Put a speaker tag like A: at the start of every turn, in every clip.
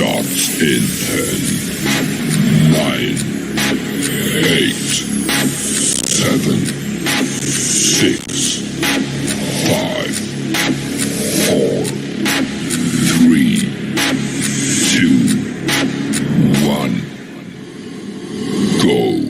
A: Starts in 10, 9, 8, 7, 6, 5, 4, 3, 2, 1, go.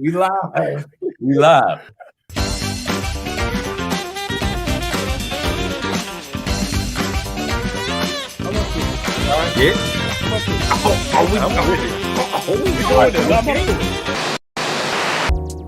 B: We live. We live. Yeah.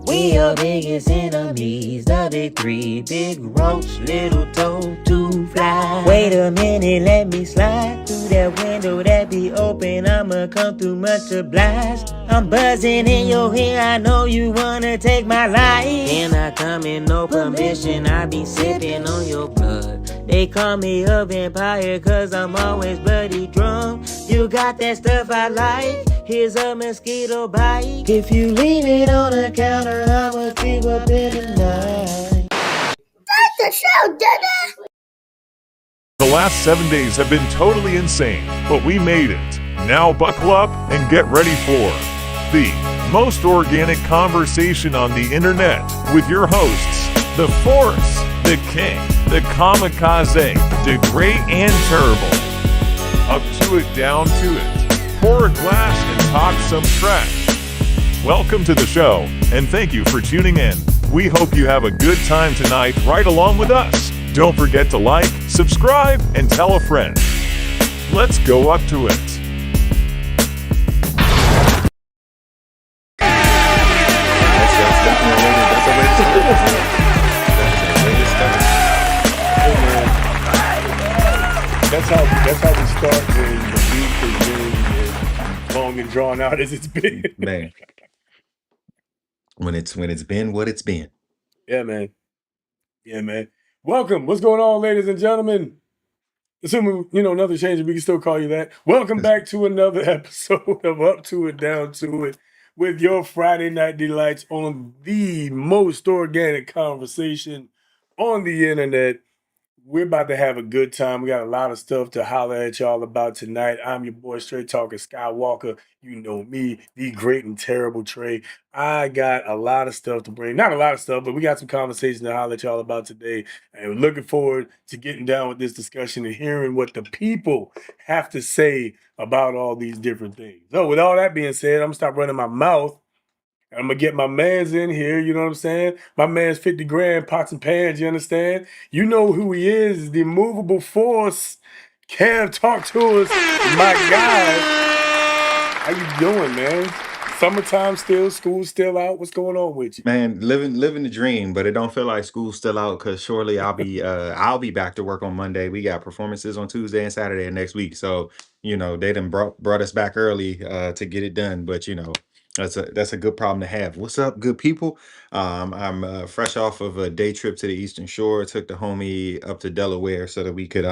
C: We are biggest enemies, the big three, big roach, little toe, to fly. Wait a minute, let me slide through that window that be open. I'ma come through much obliged. I'm buzzing in your ear, I know you wanna take my life. Can I come in no permission? I be sipping on your blood. They call me a vampire cause I'm always bloody drunk. You got that stuff I like. Here's a mosquito bite. If you leave it on the counter, I'ma keep up in the night.
D: That's the show, Dada!
E: The last 7 days have been totally insane, but we made it. Now buckle up and get ready for the most organic conversation on the internet with your hosts, the Force, the King, the Kamikaze, the Great and Terrible. Up to it, down to it. Pour a glass and talk some trash. Welcome to the show, and thank you for tuning in. We hope you have a good time tonight right along with us. Don't forget to like, subscribe, and tell a friend. Let's go up to it.
F: That's how we start when the week has been as long and drawn out as it's been.
G: Man, when it's been what it's been.
F: Yeah, man. Welcome. What's going on, ladies and gentlemen? Assuming, nothing changes, we can still call you that. Welcome back to another episode of Up to It, Down to It with your Friday Night Delights on the most organic conversation on the internet. We're about to have a good time. We got a lot of stuff to holler at y'all about tonight. I'm your boy, Straight Talker Skywalker. You know me, the great and terrible Trey. I got a lot of stuff to bring. Not a lot of stuff, but we got some conversation to holler at y'all about today. And we're looking forward to getting down with this discussion and hearing what the people have to say about all these different things. So with all that being said, I'm going to stop running my mouth. I'm going to get my mans in here, you know what I'm saying? My man's 50 grand, pots and pans, you understand? You know who he is, the immovable force. Kev, talk to us, my guy. How you doing, man? Summertime still, school still out. What's going on with you?
G: Man, living the dream, but it don't feel like school's still out because shortly I'll be back to work on Monday. We got performances on Tuesday and Saturday of next week. So, they done brought us back early to get it done. But that's a good problem to have. What's up, good people? I'm fresh off of a day trip to the Eastern Shore. Took the homie up to Delaware so that we could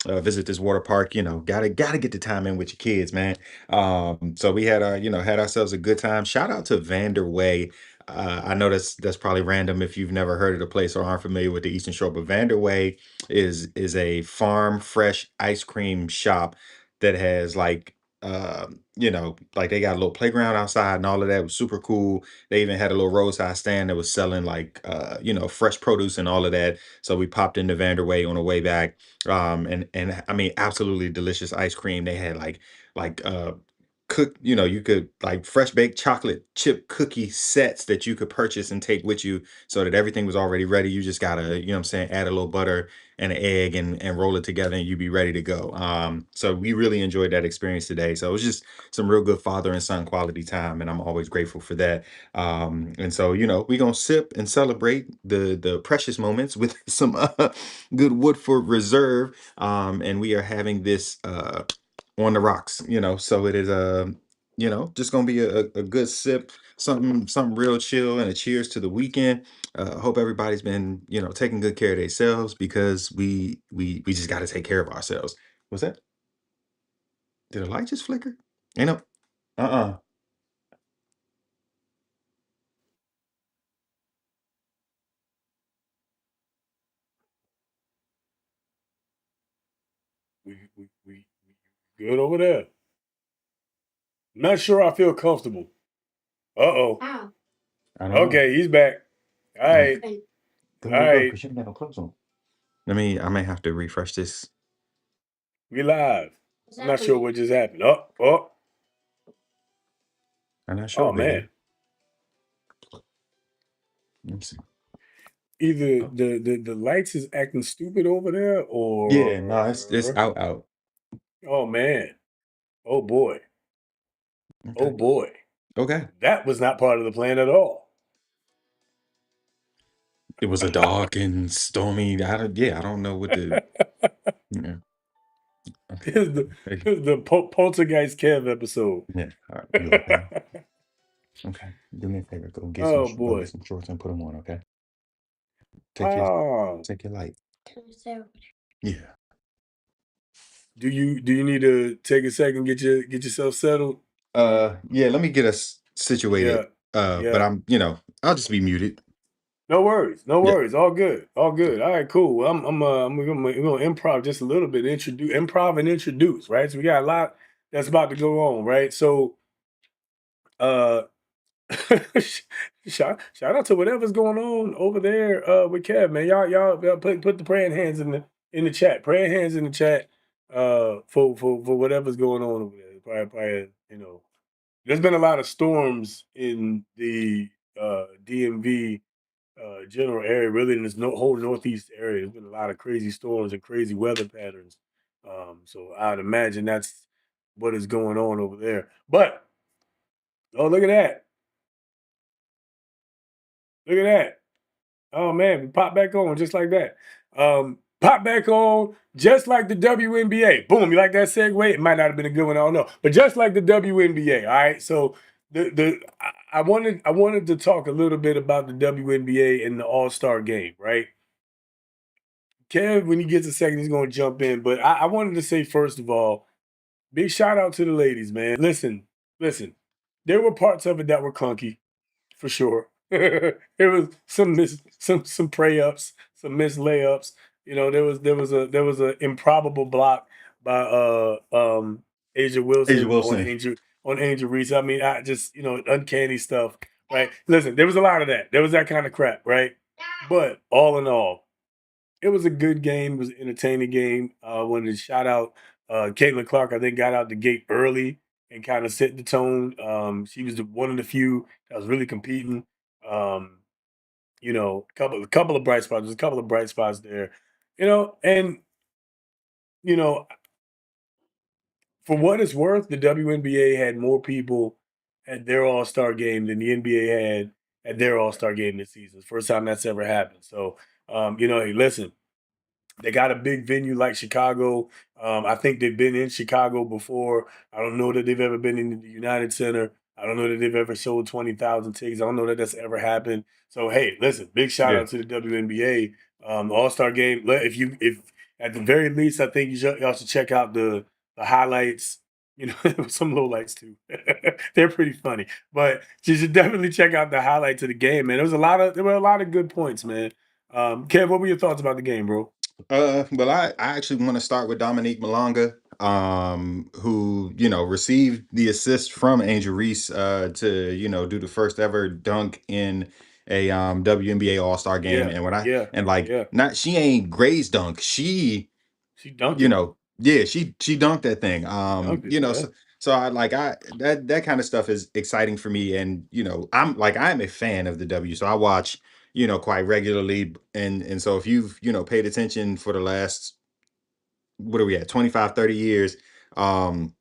G: visit this water park. Gotta get the time in with your kids, man. So we had had ourselves a good time. Shout out to Vanderway. I know that's probably random if you've never heard of the place or aren't familiar with the Eastern Shore, but Vanderway is a farm fresh ice cream shop that has like they got a little playground outside and all of that. It was super cool. They even had a little roadside stand that was selling fresh produce and all of that. So we popped into Vanderway on the way back. And I mean, absolutely delicious ice cream. They had like you could like fresh baked chocolate chip cookie sets that you could purchase and take with you so that everything was already ready. You just gotta, what I'm saying, add a little butter and an egg and roll it together and you'd be ready to go. So we really enjoyed that experience today. So it was just some real good father and son quality time, and I'm always grateful for that. And so, we're gonna sip and celebrate the precious moments with some good Woodford Reserve. And we are having this on the rocks, so it is just gonna be a good sip, something real chill, and a cheers to the weekend. Hope everybody's been taking good care of themselves because we just got to take care of ourselves. What's that? Did the light just flicker? Ain't no. Uh-uh.
F: We good over there. Not sure I feel comfortable. Uh-oh.
D: Ow.
G: I don't know.
F: Okay, he's back. All right.
D: Okay.
G: Then
F: All
G: where you go?
F: right.
G: Because you didn't have no clothes on. I may have to refresh this.
F: We live.
D: What's
F: I'm not sure
D: happening?
F: what just happened. Oh,
G: I'm not sure,
F: oh
G: baby.
F: man.
G: Let me see.
F: Either
G: Oh.
F: the lights is acting stupid over there, or
G: Yeah, no, it's out.
F: oh man. Oh boy. Oh
G: Okay.
F: boy.
G: Okay.
F: That was not part of the plan at all.
G: It was a dark and stormy. I don't know what the. Yeah. Okay.
F: Here's the
G: Hey,
F: here's the Poltergeist Kev episode.
G: yeah. All right. You okay? Okay. Do me a favor. Go get
F: Oh
G: go
F: boy.
G: get some shorts and put them on. Okay.
F: Oh.
G: Take your light.
D: So,
G: Yeah.
F: Do you need to take a second, get yourself settled?
G: Yeah. Let me get us situated.
F: Yeah.
G: But
F: Yeah.
G: I'll just be muted.
F: No worries. No
G: Yeah.
F: worries. All good. All good. All right, cool. Well, we're gonna improv just a little bit, improv and introduce, right? So we got a lot that's about to go on, right? So uh shout out to whatever's going on over there with Kev, man. Y'all put the praying hands in the chat. Praying hands in the chat for whatever's going on over there. Probably, there's been a lot of storms in the DMV general area, really in this whole northeast area. There's been a lot of crazy storms and crazy weather patterns. So I'd imagine that's what is going on over there. But oh, look at that! Look at that! Oh man, we pop back on just like that. Pop back on just like the WNBA. Boom! You like that segue? It might not have been a good one, I don't know, but just like the WNBA. All right, so I wanted to talk a little bit about the WNBA and the All-Star game, right? Kev, when he gets a second, he's going to jump in. But I wanted to say, first of all, big shout out to the ladies, man. Listen. There were parts of it that were clunky, for sure. There was some pray ups, some missed layups. There was a improbable block by Asia
G: Asia
F: Wilson
G: Wilson.
F: on Angel Reese. I mean, I just uncanny stuff, right? Listen, there was a lot of that. There was that kind of crap, right? But all in all, it was a good game. It was an entertaining game. I wanted to shout out Caitlin Clark. I think got out the gate early and kind of set the tone. She was one of the few that was really competing. Um, couple of bright spots. There's a couple of bright spots there. And you know, for what it's worth, the WNBA had more people at their All Star game than the NBA had at their All Star game this season. First time that's ever happened. So, hey, listen. They got a big venue like Chicago. I think they've been in Chicago before. I don't know that they've ever been in the United Center. I don't know that they've ever sold 20,000 tickets. I don't know that that's ever happened. So hey, listen, big shout
G: Yeah.
F: out to the WNBA, the All Star Game. If at the very least, I think y'all should check out the highlights. Some lowlights too. They're pretty funny, but you should definitely check out the highlights of the game, man. There were a lot of good points, man. Kev, what were your thoughts about the game, bro?
G: Well, I actually want to start with Dominique Malonga, who, received the assist from Angel Reese, to, do the first ever dunk in a WNBA All-Star game.
F: Yeah,
G: And
F: yeah,
G: like,
F: yeah.
G: not, she ain't Gray's dunk. She,
F: She dunked it.
G: yeah, she dunked that thing.
F: Dunked it, yeah.
G: So that kind of stuff is exciting for me. And, I'm a fan of the W. So I watch, quite regularly. And so if you've, paid attention for the last, what are we at, 25, 30 years, um,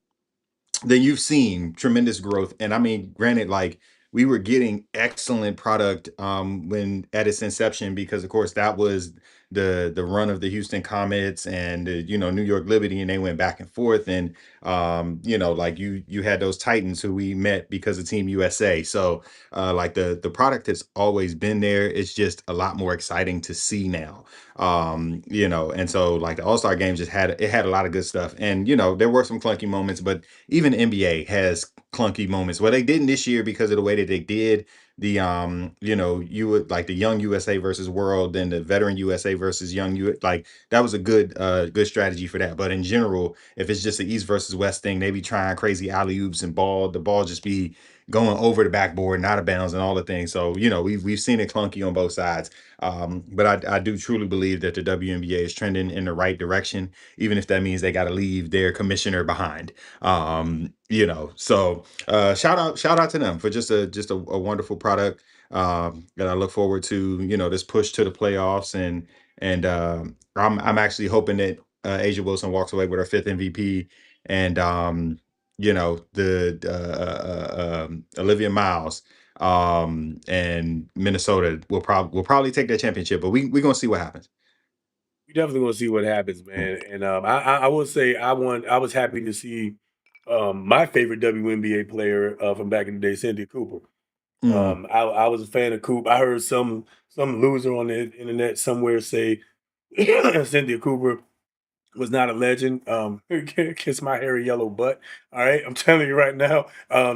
G: then you've seen tremendous growth. And I mean, granted, like, we were getting excellent product when at its inception, because of course that was the run of the Houston Comets and the, New York Liberty, and they went back and forth. And like you had those Titans who we met because of Team USA. So like the product has always been there. It's just a lot more exciting to see now. And so like the All-Star game just had a lot of good stuff. And there were some clunky moments, but even NBA has clunky moments. Well, they didn't this year because of the way that they did the you would like the young USA versus world, then the veteran USA versus young like that was a good strategy for that. But in general, if it's just an East versus West thing, they be trying crazy alley-oops and the ball just be going over the backboard and out of bounds and all the things. So we've seen it clunky on both sides. But I do truly believe that the WNBA is trending in the right direction, even if that means they got to leave their commissioner behind. So shout out to them for just a wonderful product. That I look forward to, this push to the playoffs, I'm actually hoping that Asia Wilson walks away with her fifth MVP, and the Olivia Miles and Minnesota will probably take that championship, but we're gonna see what happens.
F: We definitely gonna see what happens, man. And I will say I was happy to see my favorite WNBA player from back in the day, Cynthia Cooper. I was a fan of Coop. I heard some loser on the internet somewhere say Cynthia Cooper was not a legend. Kiss my hairy yellow butt. All right, I'm telling you right now,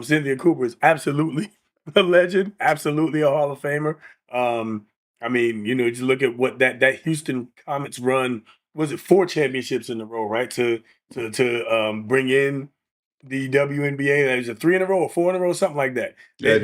F: Cynthia Cooper is absolutely a legend, absolutely a Hall of Famer. I mean, just look at what that Houston Comets run. Was it 4 championships in a row, right? To bring in the WNBA. Is it 3 in a row or 4 in a row, something like that.
G: They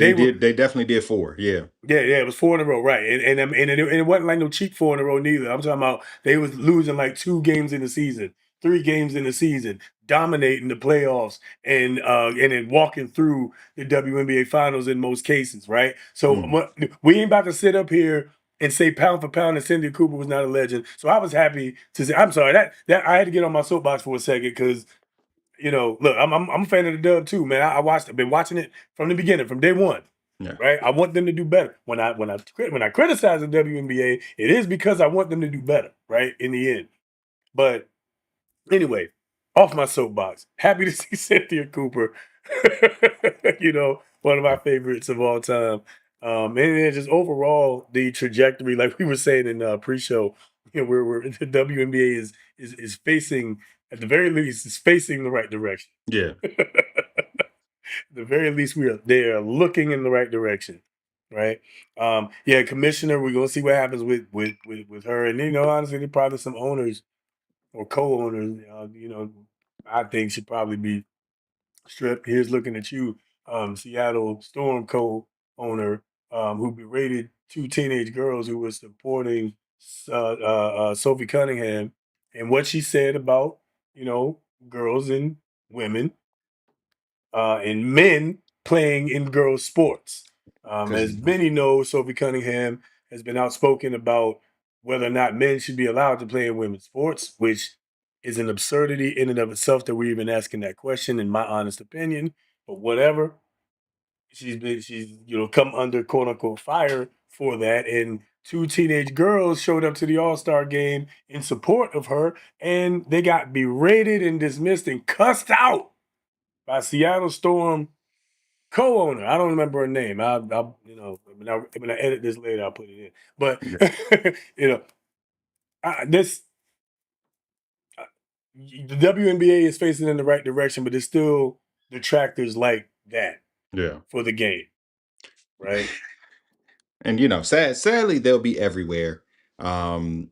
G: definitely did 4. Yeah.
F: Yeah, it was 4 in a row, right? And it wasn't like no cheap 4 in a row neither. I'm talking about they was losing like 2 games in the season, 3 games in the season, dominating the playoffs, and then walking through the WNBA finals in most cases, right? So we ain't about to sit up here and say pound for pound that Cynthia Cooper was not a legend. So I was happy to say. I'm sorry that I had to get on my soapbox for a second because look, I'm a fan of the dub too, man. I've been watching it from the beginning, from day one.
G: Yeah.
F: Right. I want them to do better. When I criticize the WNBA, it is because I want them to do better, right? In the end. But anyway, off my soapbox. Happy to see Cynthia Cooper. One of my favorites of all time. And then just overall the trajectory, like we were saying in pre-show, we're the WNBA is facing, at the very least, is facing the right direction.
G: Yeah.
F: At the very least, they are looking in the right direction, right? Commissioner, we're gonna see what happens with her, and honestly, there probably some owners or co-owners, I think should probably be stripped. Here's looking at you, Seattle Storm co-owner, who berated 2 teenage girls who were supporting Sophie Cunningham, and what she said about girls and women and men playing in girls' sports. As many know, Sophie Cunningham has been outspoken about whether or not men should be allowed to play in women's sports, which is an absurdity in and of itself that we're even asking that question, in my honest opinion. But whatever, she's come under quote unquote fire for that, and 2 teenage girls showed up to the All-Star game in support of her, and they got berated and dismissed and cussed out by Seattle Storm co-owner. I don't remember her name. I'll when I edit this later, I'll put it in. But the WNBA is facing in the right direction, but there's still detractors like that.
G: Yeah.
F: For the game, right?
G: And sadly they'll be everywhere. And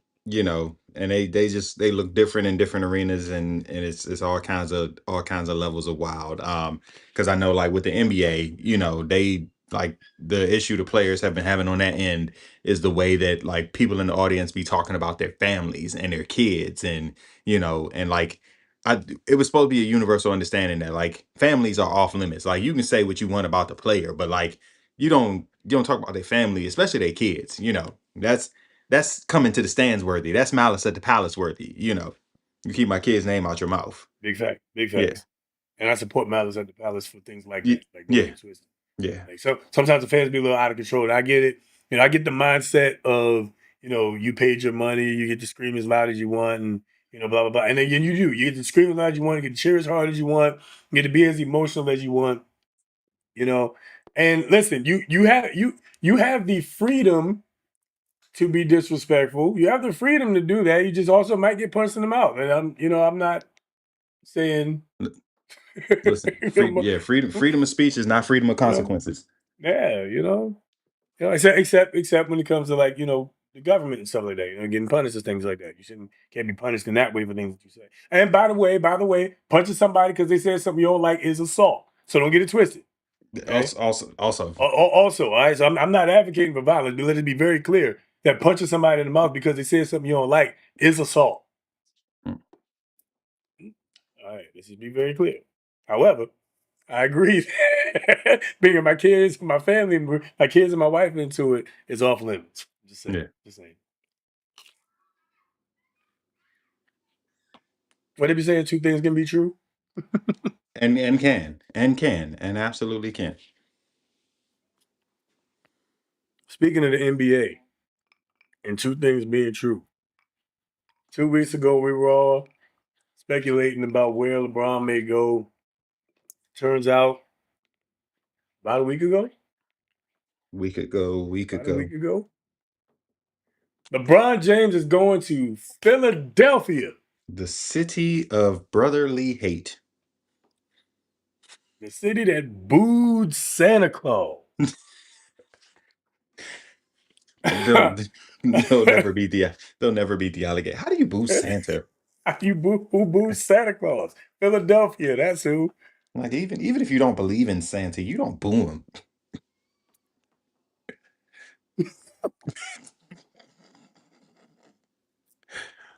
G: they look different in different arenas, and it's all kinds of levels of wild. Because I know, like with the NBA, they, like, the issue the players have been having on that end is the way that, like, people in the audience be talking about their families and their kids, and like, it was supposed to be a universal understanding that, like, families are off limits. Like, you can say what you want about the player, but, like, you don't talk about their family, especially their kids. That's coming to the stands worthy. That's malice at the palace worthy. You keep my kid's name out your mouth.
F: Big fact.
G: Yeah.
F: And I support malice at the palace for things like that, like
G: yeah.
F: Twisted.
G: Yeah.
F: Like, so sometimes the fans be a little out of control. And I get it. I get the mindset of you paid your money, you get to scream as loud as you want, and blah blah blah. And then you get to scream as loud as you want, you get to cheer as hard as you want, you get to be as emotional as you want. And listen, you have the freedom to be disrespectful. You have the freedom to do that. You just also might get punched in the mouth. And I'm not saying
G: Listen, freedom of speech is not freedom of consequences.
F: except when it comes to the government and stuff like that, getting punished for things like that. Can't be punished in that way for things that you say. And by the way, punching somebody because they said something you don't like is assault. So don't get it twisted. Okay?
G: Also,
F: all right. So I'm not advocating for violence, but let it be very clear that punching somebody in the mouth because they said something you don't like is assault. All right, this should be very clear. However, I agree. Bringing my kids, my family, my kids and my wife into it is off limits. Just saying.
G: Yeah.
F: Just saying. What if you saying two things can be true?
G: and absolutely can.
F: Speaking of the NBA and two things being true. 2 weeks ago, we were all speculating about where LeBron may go. Turns out, about a week ago, LeBron James is going to Philadelphia,
G: the city of brotherly hate.
F: the city that booed Santa Claus.
G: They'll never beat the alligator. How do you boo Santa?
F: Who boos Santa Claus? Philadelphia, that's who.
G: Like even if you don't believe in Santa, you don't boo him.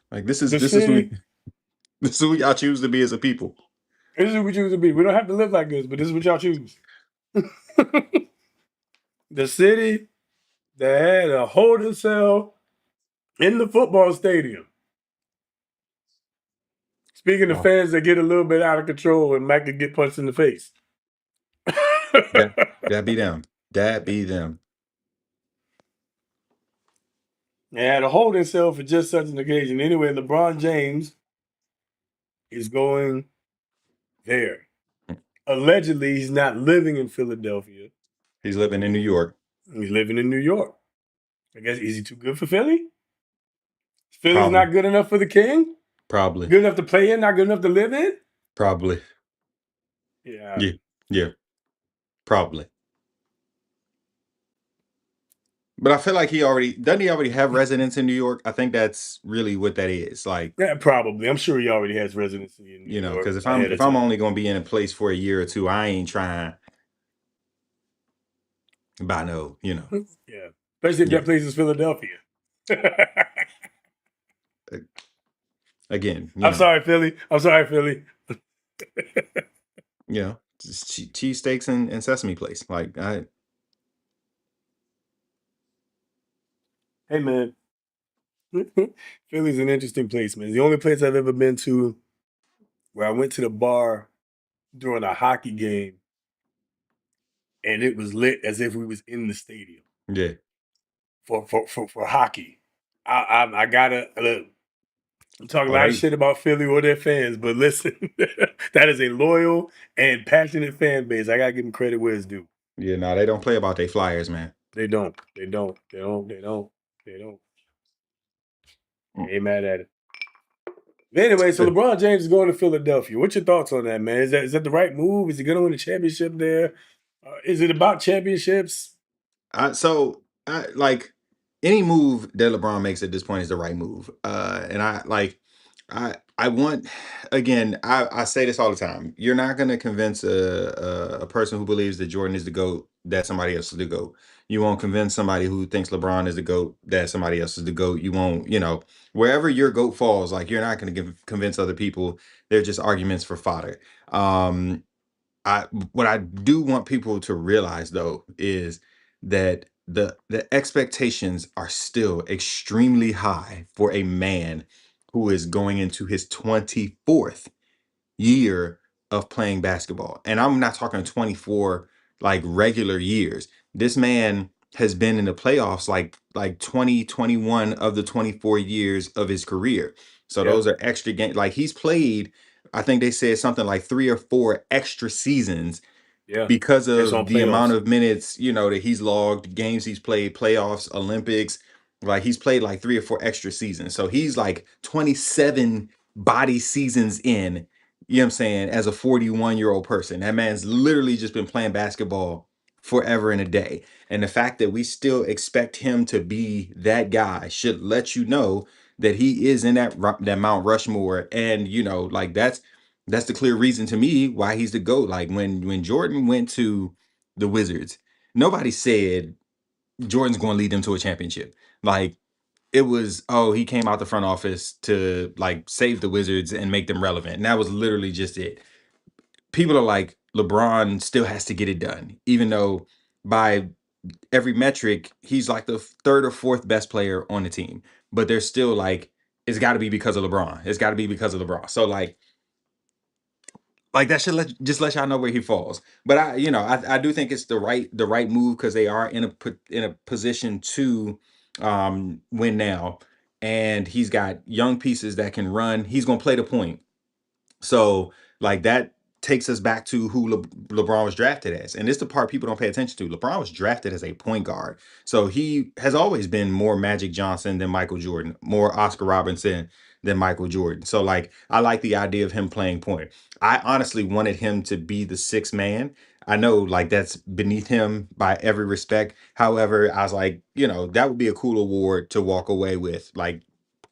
G: Like this is who y'all choose to be as a people.
F: This is who we choose to be. We don't have to live like this, but this is what y'all choose. The city that had a holding cell in the football stadium. Speaking of fans that get a little bit out of control and might get punched in the face.
G: That be them. That be them.
F: They had a holding cell for just such an occasion. Anyway, LeBron James is going there. Allegedly, he's not living in Philadelphia.
G: He's living in New York.
F: He's living in New York. I guess, is he too good for Philly? Philly's not good enough for the king?
G: Probably.
F: Good enough to play in, not good enough to live in?
G: Probably.
F: Yeah.
G: Yeah. Probably. But I feel like doesn't he already have residence in New York? I think that's really what that is. Like,
F: yeah, probably. I'm sure he already has residency in New York.
G: Because if I'm only gonna be in a place for a year or two, I ain't trying by no,
F: Yeah. Especially if that place is Philadelphia.
G: Again,
F: I'm sorry, Philly.
G: cheesesteaks and sesame place. Like
F: Hey man. Philly's an interesting place, man. It's the only place I've ever been to where I went to the bar during a hockey game and it was lit as if we was in the stadium.
G: Yeah.
F: For hockey. I gotta look. I'm talking a lot of shit about Philly or their fans, but listen, that is a loyal and passionate fan base. I gotta give them credit where it's due.
G: Yeah, no, they don't play about their Flyers, man.
F: They don't. They ain't mad at it. Anyway, so LeBron James is going to Philadelphia. What's your thoughts on that, man? Is that the right move? Is he going to win a championship there? Is it about championships?
G: Like any move that LeBron makes at this point is the right move. And I want, again, I say this all the time. You're not going to convince a person who believes that Jordan is the GOAT that somebody else is the GOAT. You won't convince somebody who thinks LeBron is the GOAT that somebody else is the GOAT. You won't, wherever your GOAT falls, like you're not going to convince other people. They're just arguments for fodder. What I do want people to realize though is that the expectations are still extremely high for a man who is going into his 24th year of playing basketball. And I'm not talking 24 like regular years. This man has been in the playoffs like 20, 21 of the 24 years of his career. So
F: Yeah.
G: those are extra games. Like he's played, I think they said something like 3 or 4 extra seasons
F: Yeah.
G: because
F: Based on
G: of the amount
F: playoffs.
G: of minutes, that he's logged, games he's played, playoffs, Olympics. Like he's played like 3 or 4 extra seasons. So he's like 27 body seasons in, you know what I'm saying, as a 41-year-old person. That man's literally just been playing basketball forever and a day. And the fact that we still expect him to be that guy should let you know that he is in that Mount Rushmore. And like that's the clear reason to me why he's the GOAT. Like when Jordan went to the Wizards, nobody said Jordan's going to lead them to a championship. Like it was, oh, he came out the front office to like save the Wizards and make them relevant. And that was literally just it. People are like, LeBron still has to get it done, even though by every metric, he's like the third or fourth best player on the team. But they're still like, it's got to be because of LeBron. It's got to be because of LeBron. So like that should just let y'all know where he falls. But I do think it's the right move because they are in a position to win now, and he's got young pieces that can run. He's gonna play the point. So like that takes us back to who LeBron was drafted as. And it's the part people don't pay attention to. LeBron was drafted as a point guard. So he has always been more Magic Johnson than Michael Jordan, more Oscar Robertson than Michael Jordan. So like I like the idea of him playing point. I honestly wanted him to be the sixth man. I know like that's beneath him by every respect. However, I was like, that would be a cool award to walk away with. Like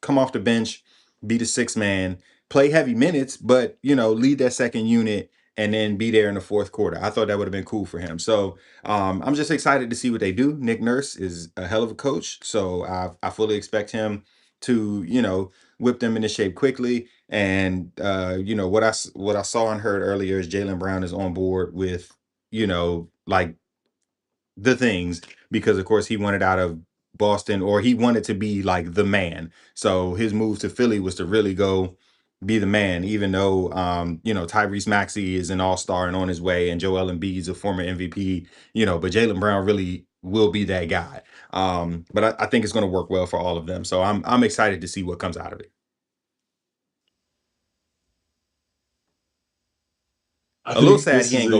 G: come off the bench, be the sixth man, play heavy minutes, but lead that second unit and then be there in the fourth quarter. I thought that would have been cool for him. So I'm just excited to see what they do. Nick Nurse is a hell of a coach, so I fully expect him to whip them into shape quickly. And what I saw and heard earlier is Jaylen Brown is on board with like the things because of course he wanted out of Boston, or he wanted to be like the man. So his move to Philly was to really go be the man, even though Tyrese Maxey is an all-star and on his way, and Joel Embiid is a former MVP, but Jaylen Brown really will be that guy. But I think it's going to work well for all of them. So I'm excited to see what comes out of it. A little sad he ain't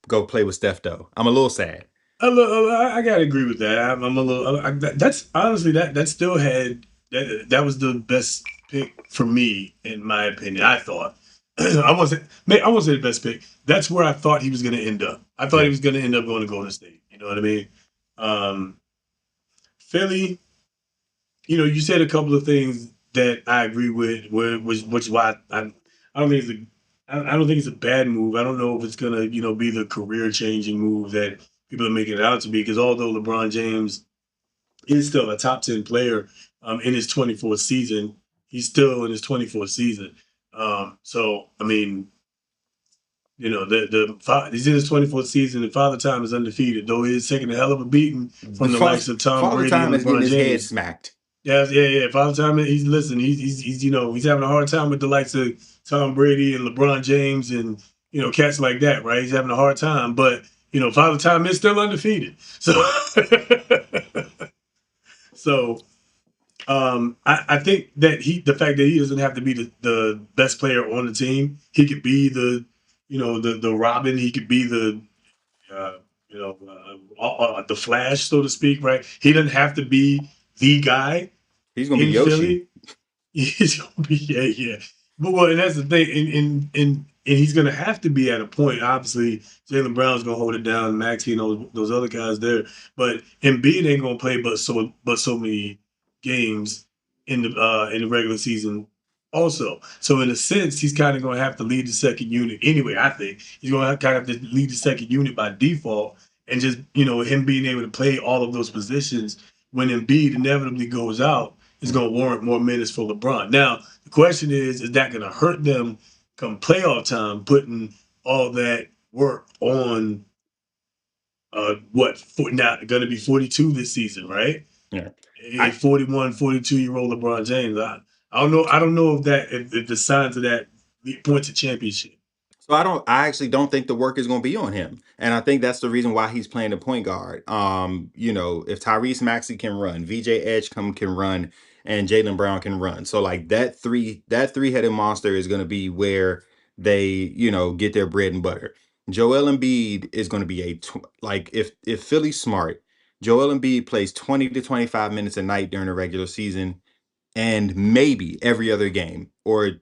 G: go play with Steph though. I'm a little sad.
F: I gotta agree with that. I'm a little. That's honestly that still had that was the best pick for me in my opinion. I thought I wasn't the best pick. That's where I thought he was going to end up. I thought he was going to end up going to Golden State. You know what I mean? Philly. You said a couple of things that I agree with, which is why I don't think it's I don't think it's a bad move. I don't know if it's gonna be the career changing move that people are making it out to be. Because although LeBron James is still a top 10 player in his 24th season, he's still in his 24th season. So I mean, he's in his 24th season, and Father Time is undefeated, though he's taking a hell of a beating from the likes of Tom
G: Father
F: Brady
G: Time
F: and
G: is getting
F: LeBron
G: his head
F: James.
G: smacked.
F: Yeah. Father Time, he's he's having a hard time with the likes of Tom Brady and LeBron James and cats like that, right? He's having a hard time, but Father Time is still undefeated. So, so I think that the fact that he doesn't have to be the best player on the team, he could be the Robin, he could be the Flash, so to speak, right? He doesn't have to be the guy.
G: He's gonna be
F: In
G: Yoshi.
F: Philly, he's gonna be yeah. But and that's the thing, and he's gonna have to be at a point. Obviously, Jaylen Brown's gonna hold it down, Maxey and those other guys there. But Embiid ain't gonna play but so many games in the regular season. Also, so in a sense, he's kind of gonna have to lead the second unit anyway. I think he's gonna kind of have to lead the second unit by default, and just him being able to play all of those positions when Embiid inevitably goes out is going to warrant more minutes for LeBron. Now, the question is that going to hurt them come playoff time, putting all that work on now going to be 42 this season, right?
G: Yeah.
F: A 41, 42-year-old LeBron James. I don't know if the signs of that point to championship.
G: So I actually don't think the work is going to be on him. And I think that's the reason why he's playing the point guard. If Tyrese Maxey can run, VJ Edgecombe can run, and Jaylen Brown can run. So like that three-headed monster is going to be where they, get their bread and butter. Joel Embiid is going to be like if Philly's smart, Joel Embiid plays 20 to 25 minutes a night during the regular season and maybe every other game, or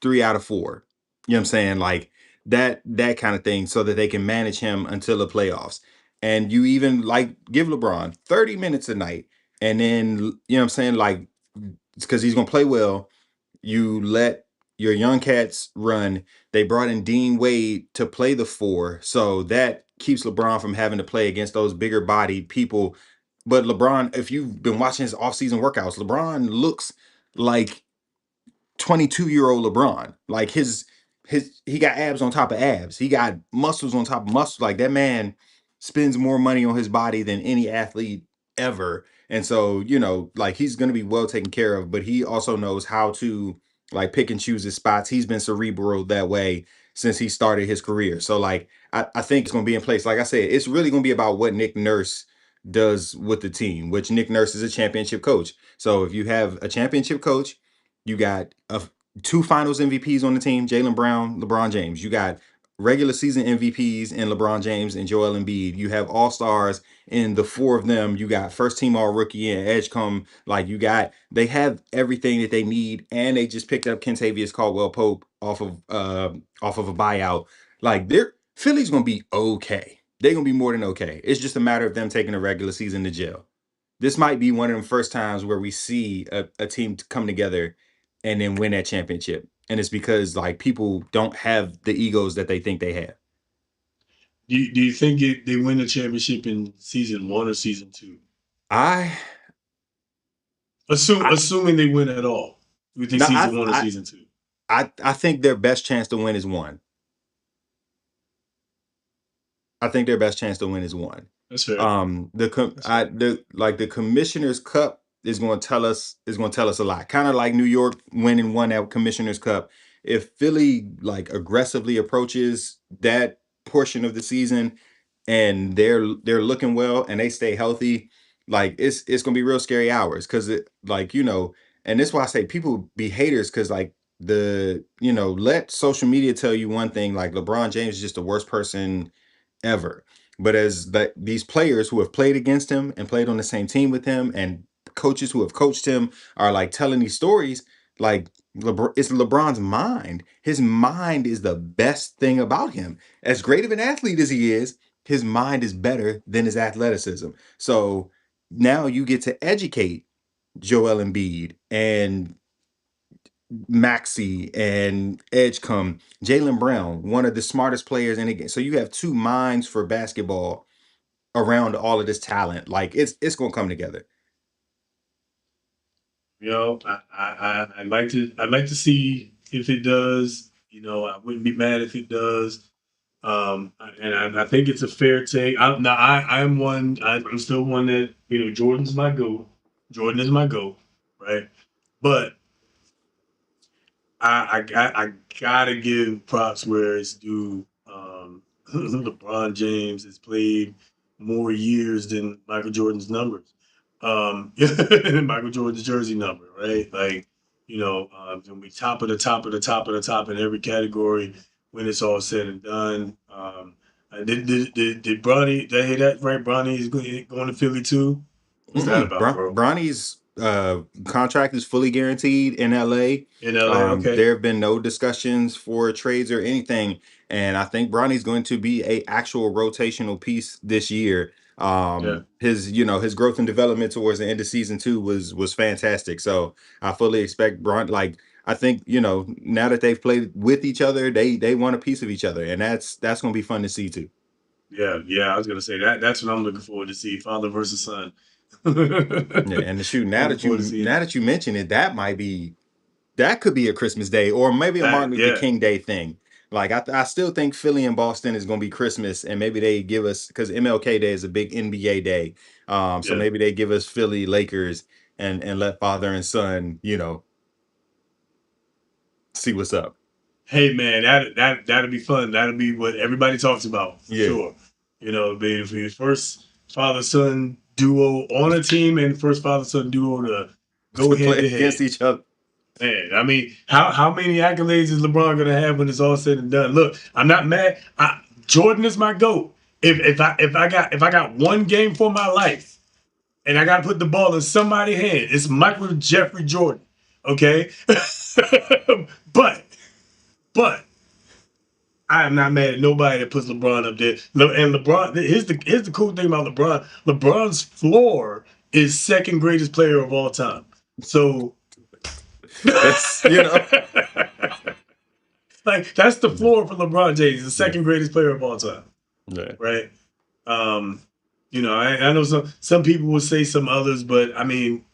G: 3 out of 4. You know what I'm saying? Like that kind of thing, so that they can manage him until the playoffs. And you even like give LeBron 30 minutes a night, and then you know what I'm saying, like, because he's gonna play well, you let your young cats run. They brought in Dean Wade to play the 4, so that keeps LeBron from having to play against those bigger bodied people. But LeBron, if you've been watching his offseason workouts, LeBron looks like 22-year-old LeBron. Like he got abs on top of abs. He got muscles on top of muscles. Like that man spends more money on his body than any athlete ever. And so, like he's gonna be well taken care of, but he also knows how to like pick and choose his spots. He's been cerebral that way since he started his career. So like I think it's gonna be in place. Like I said, it's really gonna be about what Nick Nurse does with the team, which Nick Nurse is a championship coach. So if you have a championship coach, you got 2 finals MVPs on the team, Jaylen Brown, LeBron James. You got regular season MVPs in LeBron James and Joel Embiid. You have all-stars in the 4 of them. You got first team all rookie and Edgecombe. Like they have everything that they need, and they just picked up Kentavious Caldwell Pope off of a buyout. Like Philly's gonna be okay. They're gonna be more than okay. It's just a matter of them taking the regular season to jail. This might be one of them first times where we see a team come together and then win that championship. And it's because like people don't have the egos that they think they have.
F: Do you think they win the championship in season 1 or season 2?
G: I
F: Assuming they win at all. Do you think
G: no,
F: season 1 or season 2?
G: I think their best chance to win is 1. I think their best chance to win is 1.
F: That's fair.
G: The Commissioner's Cup is going to tell us a lot. Kind of like New York winning one that Commissioner's Cup. If Philly like aggressively approaches that portion of the season and they're looking well and they stay healthy, like it's gonna be real scary hours, because it like and this is why I say people be haters, because like let social media tell you one thing, like LeBron James is just the worst person ever. But as these players who have played against him and played on the same team with him, and coaches who have coached him are like telling these stories, like it's LeBron's mind. His mind is the best thing about him. As great of an athlete as he is, his mind is better than his athleticism. So now you get to educate Joel Embiid and Maxey and Edgecombe, Jaylen Brown, one of the smartest players in the game. So you have 2 minds for basketball around all of this talent. Like it's gonna come together.
F: I'd like to see if it does. I wouldn't be mad if it does. And I think it's a fair take. I'm still one that Jordan's my GOAT. Jordan is my GOAT, right? But I gotta give props where it's due. LeBron James has played more years than Michael Jordan's numbers. Michael Jordan's jersey number, right? Like, and we top of the top of the top of the top in every category when it's all said and done. Did Bronny, did I hear that right? Bronny is going to Philly too? What's that about, bro?
G: Bronny's contract is fully guaranteed in LA.
F: In LA, okay.
G: There have been no discussions for trades or anything, and I think Bronny's going to be a actual rotational piece this year. His growth and development towards the end of season 2 was fantastic. So I fully expect like I think now that they've played with each other, they want a piece of each other, and that's going to be fun to see too.
F: Yeah, I was gonna say that's what I'm looking forward to see, father versus son.
G: Yeah, and the shoot, now that you mention it, that could be a Christmas Day or maybe a Martin Luther King Day thing. Like I still think Philly and Boston is going to be Christmas, and maybe they give us, because MLK Day is a big NBA day. So maybe they give us Philly Lakers and let father and son, see what's up.
F: Hey man, that'll be fun. That'll be what everybody talks about for sure. You know, being for his first father-son duo on a team and first father-son duo to go
G: To
F: head
G: play
F: to
G: against
F: head.
G: each other.
F: Man, I mean, how many accolades is LeBron gonna have when it's all said and done? Look, I'm not mad. Jordan is my GOAT. If I got one game for my life and I gotta put the ball in somebody's hand, it's Michael Jeffrey Jordan. Okay? but I am not mad at nobody that puts LeBron up there. And LeBron, here's the cool thing about LeBron. LeBron's floor is second greatest player of all time. So
G: That's
F: like that's the floor for LeBron James, the second greatest player of all time.
G: Yeah.
F: Right. You know, I know some people will say some others, but I mean,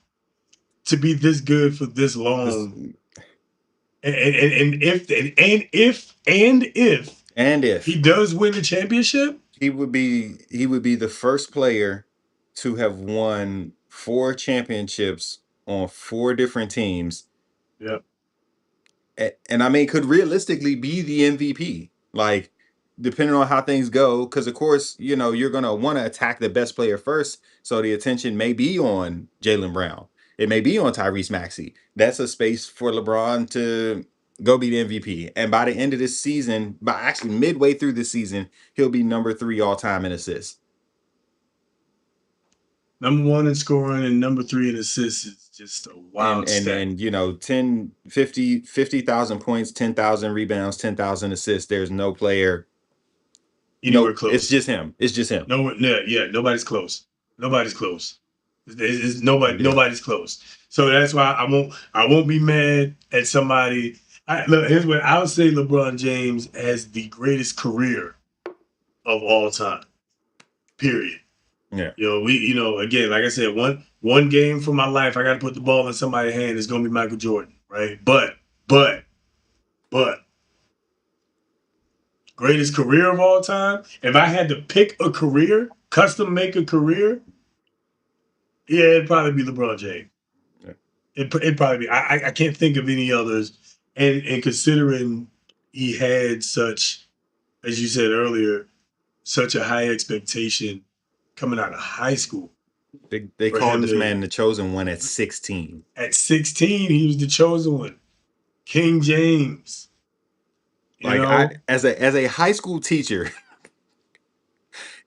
F: to be this good for this long, and if he does win the championship,
G: he would be the first player to have won 4 championships on 4 different teams.
F: Yep.
G: And I mean, could realistically be the MVP. Like, depending on how things go, because of course, you know, you're gonna want to attack the best player first. So the attention may be on Jaylen Brown. It may be on Tyrese Maxey. That's a space for LeBron to go be the MVP. And by the end of this season, by actually midway through the season, he'll be number 3 all time in assists.
F: Number 1 in scoring and number 3 in assists is just a wild stat.
G: And you know, 50,000 points, 10,000 rebounds, 10,000 assists. There's no player
F: anywhere close.
G: It's just him. It's just him.
F: Nobody's close. Nobody's close. Nobody's close. So that's why I won't be mad at somebody. Look, here's what I would say: LeBron James has the greatest career of all time. Period.
G: Yeah.
F: You know, again, like I said, one game for my life, I got to put the ball in somebody's hand. It's gonna be Michael Jordan, right? But greatest career of all time. If I had to pick a career, custom make a career, yeah, it'd probably be LeBron James.
G: Yeah.
F: It'd probably be. I can't think of any others. And considering he had such, as you said earlier, such a high expectation coming out of high school.
G: They called this man the chosen one at 16.
F: At 16, he was the chosen one. King James.
G: Like, as a high school teacher,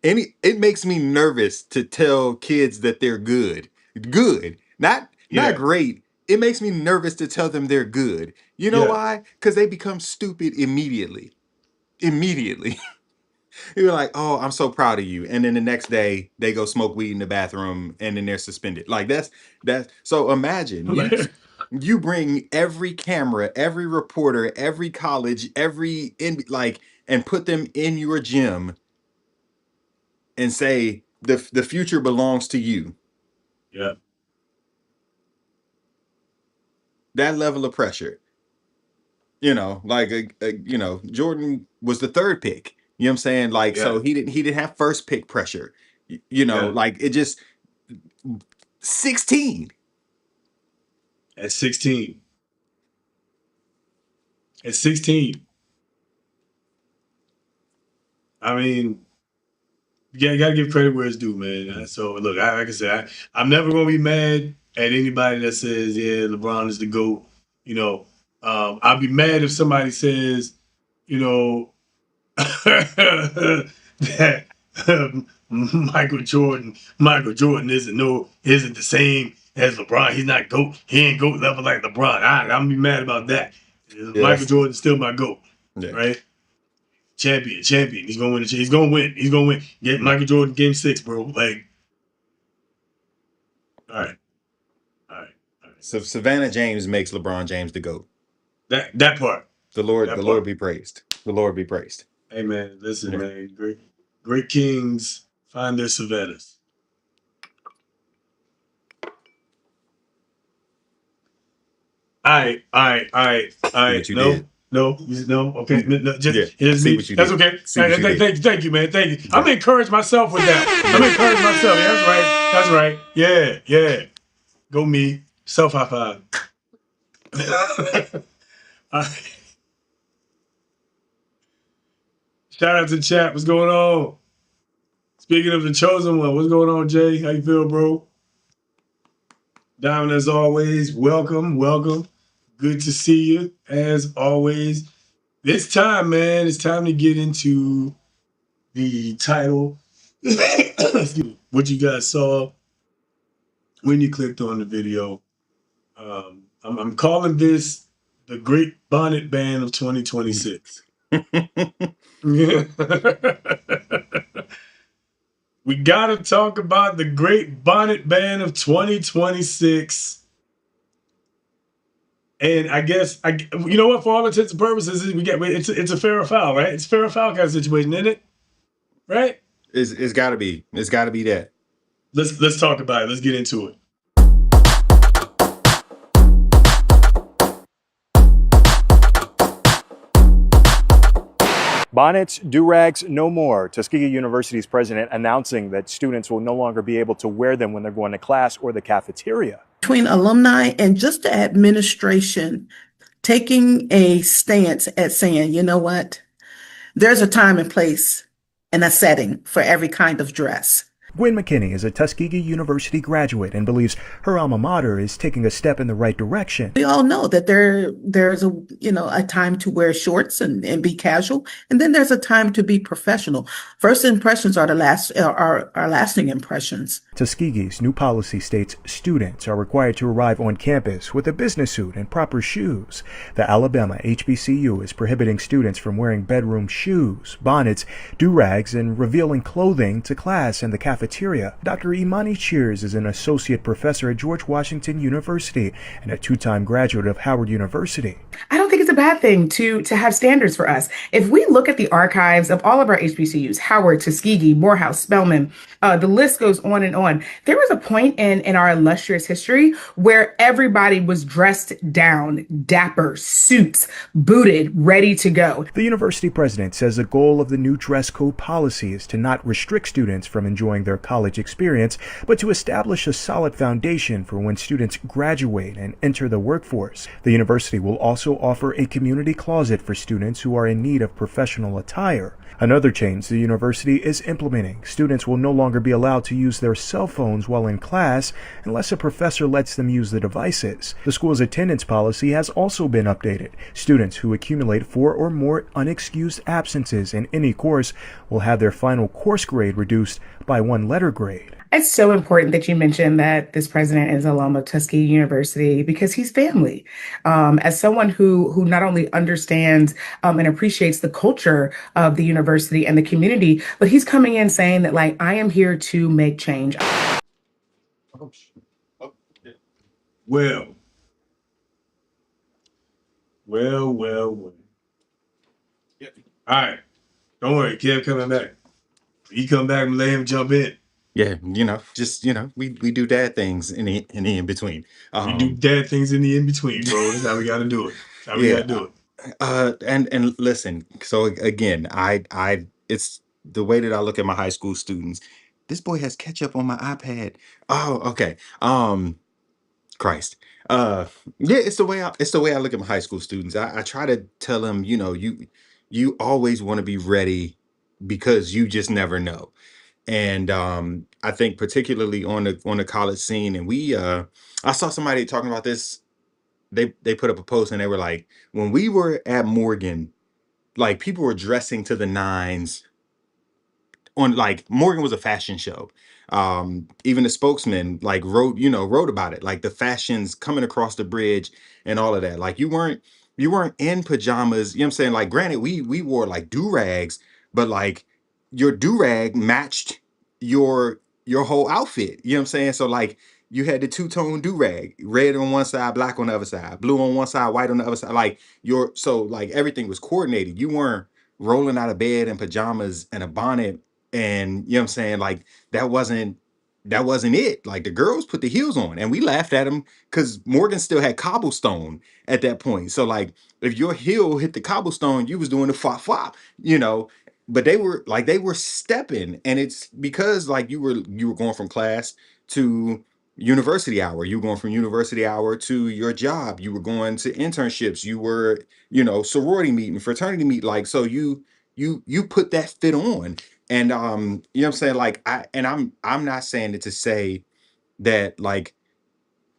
G: it makes me nervous to tell kids that they're good. Good. Not great. It makes me nervous to tell them they're good. You know why? Because they become stupid immediately. Immediately. You're like, oh, I'm so proud of you. And then the next day they go smoke weed in the bathroom and then they're suspended. Like that's so imagine you bring every camera, every reporter, every college, and put them in your gym and say the future belongs to you.
F: Yeah.
G: That level of pressure. You know, like you know, Jordan was the 3rd pick. You know what I'm saying? Like, so he didn't have first pick pressure. You know, like it just 16.
F: At 16. At 16. I mean, you gotta give credit where it's due, man. So look, like I said, I'm never gonna be mad at anybody that says, yeah, LeBron is the GOAT. You know, I'll be mad if somebody says, you know, that Michael Jordan isn't the same as LeBron. He's not GOAT. He ain't GOAT level like LeBron. I'm gonna be mad about that. Michael Jordan's still my GOAT, right? Champion. He's gonna win. He's gonna win. Get Michael Jordan game 6, bro. Like, all right.
G: So Savannah James makes LeBron James the GOAT.
F: That part.
G: The Lord be praised. The Lord be praised.
F: Hey man, listen, man. Great kings find their Savannahs. All right. No, okay. No, just me. That's okay. Thank you, man. Thank you. I'm gonna encourage myself with that. That's right. Yeah. Go me. Self high five. Shout out to the chat. What's going on? Speaking of the chosen one, what's going on, Jay? How you feel, bro? Diamond, as always, welcome. Good to see you, as always. It's time, man. It's time to get into the title. Excuse me. What you guys saw when you clicked on the video. I'm calling this the Great Bonnett Ban of 2026. We got to talk about the Great Bonnett Ban of 2026. And I guess, you know what, for all intents and purposes, it's a fair or foul, right? It's fair or foul kind of situation, isn't it? Right?
G: It's got to be. It's got to be that.
F: Let's talk about it. Let's get into it.
H: Bonnets, do-rags, no more. Tuskegee University's president announcing that students will no longer be able to wear them when they're going to class or the cafeteria.
I: Between alumni and just the administration taking a stance at saying, you know what, there's a time and place and a setting for every kind of dress.
H: Gwen McKinney is a Tuskegee University graduate and believes her alma mater is taking a step in the right direction.
I: We all know that there's a time to wear shorts and be casual, and then there's a time to be professional. First impressions are lasting impressions.
H: Tuskegee's new policy states students are required to arrive on campus with a business suit and proper shoes. The Alabama HBCU is prohibiting students from wearing bedroom shoes, bonnets, do-rags, and revealing clothing to class and the cafeteria. Dr. Imani Cheers is an associate professor at George Washington University and a two-time graduate of Howard University.
J: I don't think it's a bad thing to have standards for us. If we look at the archives of all of our HBCUs, Howard, Tuskegee, Morehouse, Spelman, the list goes on and on. There was a point in our illustrious history where everybody was dressed down, dapper, suits, booted, ready to go.
H: The university president says the goal of the new dress code policy is to not restrict students from enjoying their college experience, but to establish a solid foundation for when students graduate and enter the workforce. The university will also offer a community closet for students who are in need of professional attire. Another change the university is implementing: students will no longer be allowed to use their cell phones while in class unless a professor lets them use the devices. The school's attendance policy has also been updated. Students who accumulate 4 or more unexcused absences in any course will have their final course grade reduced by 1 letter grade.
J: It's so important that you mentioned that this president is an alum of Tuskegee University because he's family. As someone who not only understands and appreciates the culture of the university and the community, but he's coming in saying that, like, I am here to make change.
F: Well. Yeah. All right. Don't worry, Kev coming back. He come back and let him jump in.
G: Yeah, we do dad things in the in-between.
F: We do dad things in the in-between, bro. That's how we gotta do it. That's how we gotta do it.
G: And listen, so again, it's the way that I look at my high school students. This boy has ketchup on my iPad. Oh, okay. Christ. Yeah, it's the way I look at my high school students. I try to tell them, you always want to be ready because you just never know. And I think particularly on the college scene, and I saw somebody talking about this. They put up a post and they were like, when we were at Morgan, like people were dressing to the nines. On, like, Morgan was a fashion show. Even the spokesman like wrote about it, like the fashions coming across the bridge and all of that. Like you weren't in pajamas, you know what I'm saying? Like, granted, we wore like do-rags, but like your do-rag matched your whole outfit, you know what I'm saying? So like you had the two-tone do-rag, red on one side, black on the other side, blue on one side, white on the other side. Like like everything was coordinated. You weren't rolling out of bed in pajamas and a bonnet, and you know what I'm saying, like that wasn't it. Like, the girls put the heels on and we laughed at them because Morgan still had cobblestone at that point. So like if your heel hit the cobblestone, you was doing the flop flop, but they were stepping. And it's because like you were going from class to university hour, you were going from university hour to your job, you were going to internships, you were sorority meeting, fraternity meet, like, so you put that fit on. And you know what I'm saying? Like I'm not saying it to say that like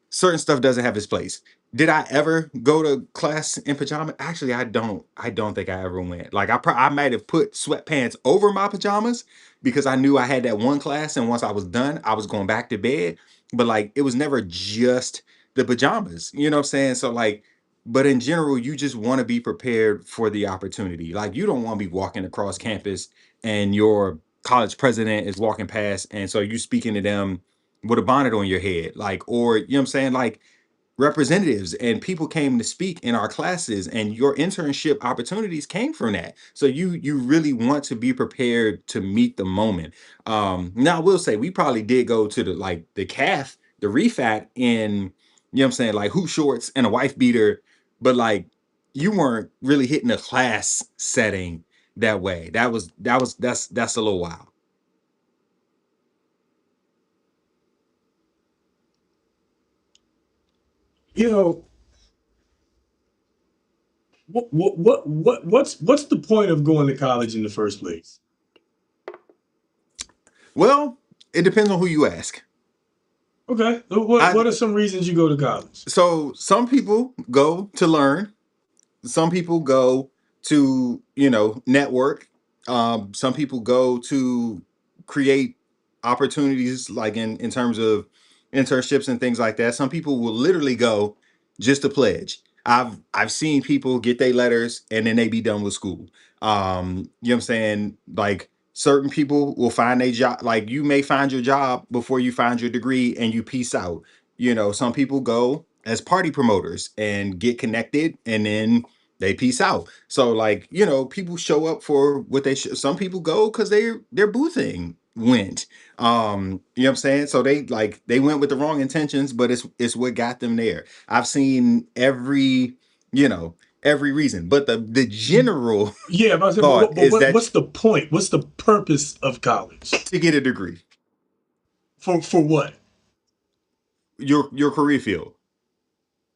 G: certain stuff doesn't have its place. Did I ever go to class in pajama? Actually, I don't think I ever went. Like I might have put sweatpants over my pajamas because I knew I had that one class, and once I was done, I was going back to bed. But like it was never just the pajamas. You know what I'm saying? So like, but in general, you just want to be prepared for the opportunity. Like you don't want to be walking across campus and your college president is walking past, and so you speaking to them with a bonnet on your head, like, or you know what I'm saying, like representatives and people came to speak in our classes, and your internship opportunities came from that. So you really want to be prepared to meet the moment. Now I will say we probably did go to the like the calf, the refact in, you know what I'm saying, like hoop shorts and a wife beater, but like you weren't really hitting a class setting that way. That's a little wild.
F: You know, what's the point of going to college in the first place?
G: Well, it depends on who you ask.
F: Okay, so what
G: I
F: are some reasons you go to college?
G: So some people go to learn, some people go to, you know, network. Some people go to create opportunities like in terms of internships and things like that. Some people will literally go just to pledge. I've seen people get their letters and then they be done with school. You know what I'm saying? Like certain people will find a job, like you may find your job before you find your degree and you peace out. You know, some people go as party promoters and get connected and then they peace out. So like, you know, people show up for what they should. Some people go because their boothing went. You know what I'm saying? So they went with the wrong intentions, but it's what got them there. I've seen every, you know, every reason. But the general
F: Yeah, but, I said,
G: thought is
F: what's
G: that
F: the point? What's the purpose of college?
G: to get a degree,
F: For what?
G: your career field.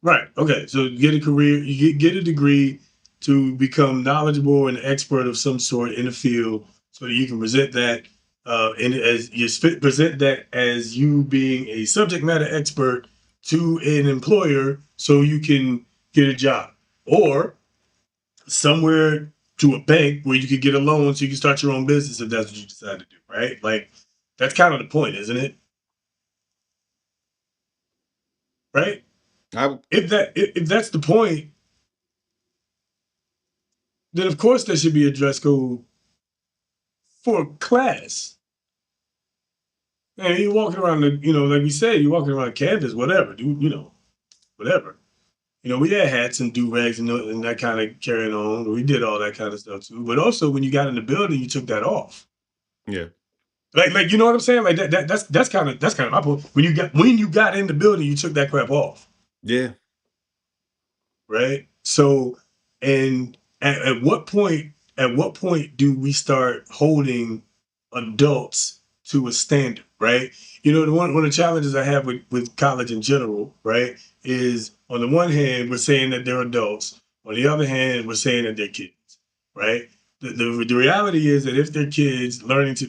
F: Right. Okay. So get a career, you get a degree to become knowledgeable and expert of some sort in the field, so that you can present that and as present that as you being a subject matter expert to an employer, so you can get a job, or somewhere to a bank where you could get a loan so you can start your own business if that's what you decide to do. Right. Like that's kind of the point, isn't it? Right.
G: I
F: If that's the point, then of course there should be a dress code for class. And you're walking around the, like we said, you're walking around campus, whatever, dude, whatever. We had hats and do-rags and that kind of carrying on. We did all that kind of stuff too. But also when you got in the building, you took that off.
G: yeah.
F: Like you know what I'm saying? Like that's kind of my point. When you got in the building, you took that crap off.
G: Yeah.
F: Right? So, and at what point do we start holding adults to a standard, right? One of the challenges I have with college in general, right, is on the one hand, we're saying that they're adults. On the other hand, we're saying that they're kids, right? The reality is that if they're kids learning to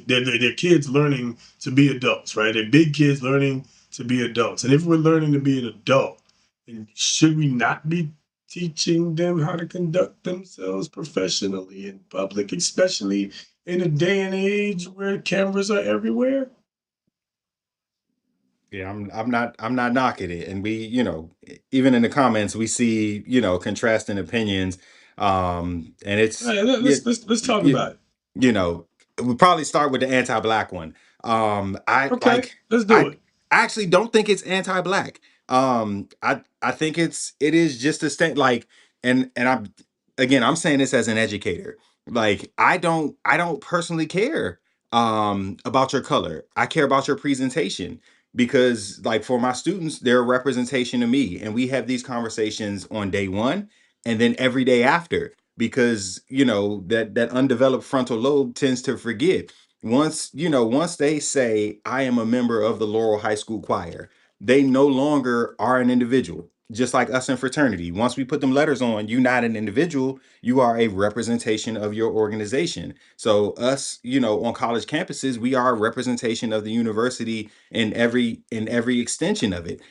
F: be adults, right? They're big kids learning to be adults. And if we're learning to be an adult, then should we not be teaching them how to conduct themselves professionally in public, especially in a day and age where cameras are everywhere?
G: Yeah, I'm not knocking it. And we, even in the comments, we see, contrasting opinions. And
F: All
G: it's
F: right,
G: yeah,
F: let's talk
G: you,
F: about it.
G: you know, we probably start with the anti-black one. I
F: Okay,
G: like
F: let's do
G: I
F: it.
G: actually don't think it's anti-black. I think it is just a state like, and I'm saying this as an educator. Like I don't personally care about your color. I care about your presentation because like for my students, they're a representation of me, and we have these conversations on day one and then every day after, because that undeveloped frontal lobe tends to forget. Once they say I am a member of the Laurel High School choir, they no longer are an individual. just like us in fraternity. Once we put them letters on, you're not an individual, you are a representation of your organization. So us, on college campuses, we are a representation of the university in every extension of it.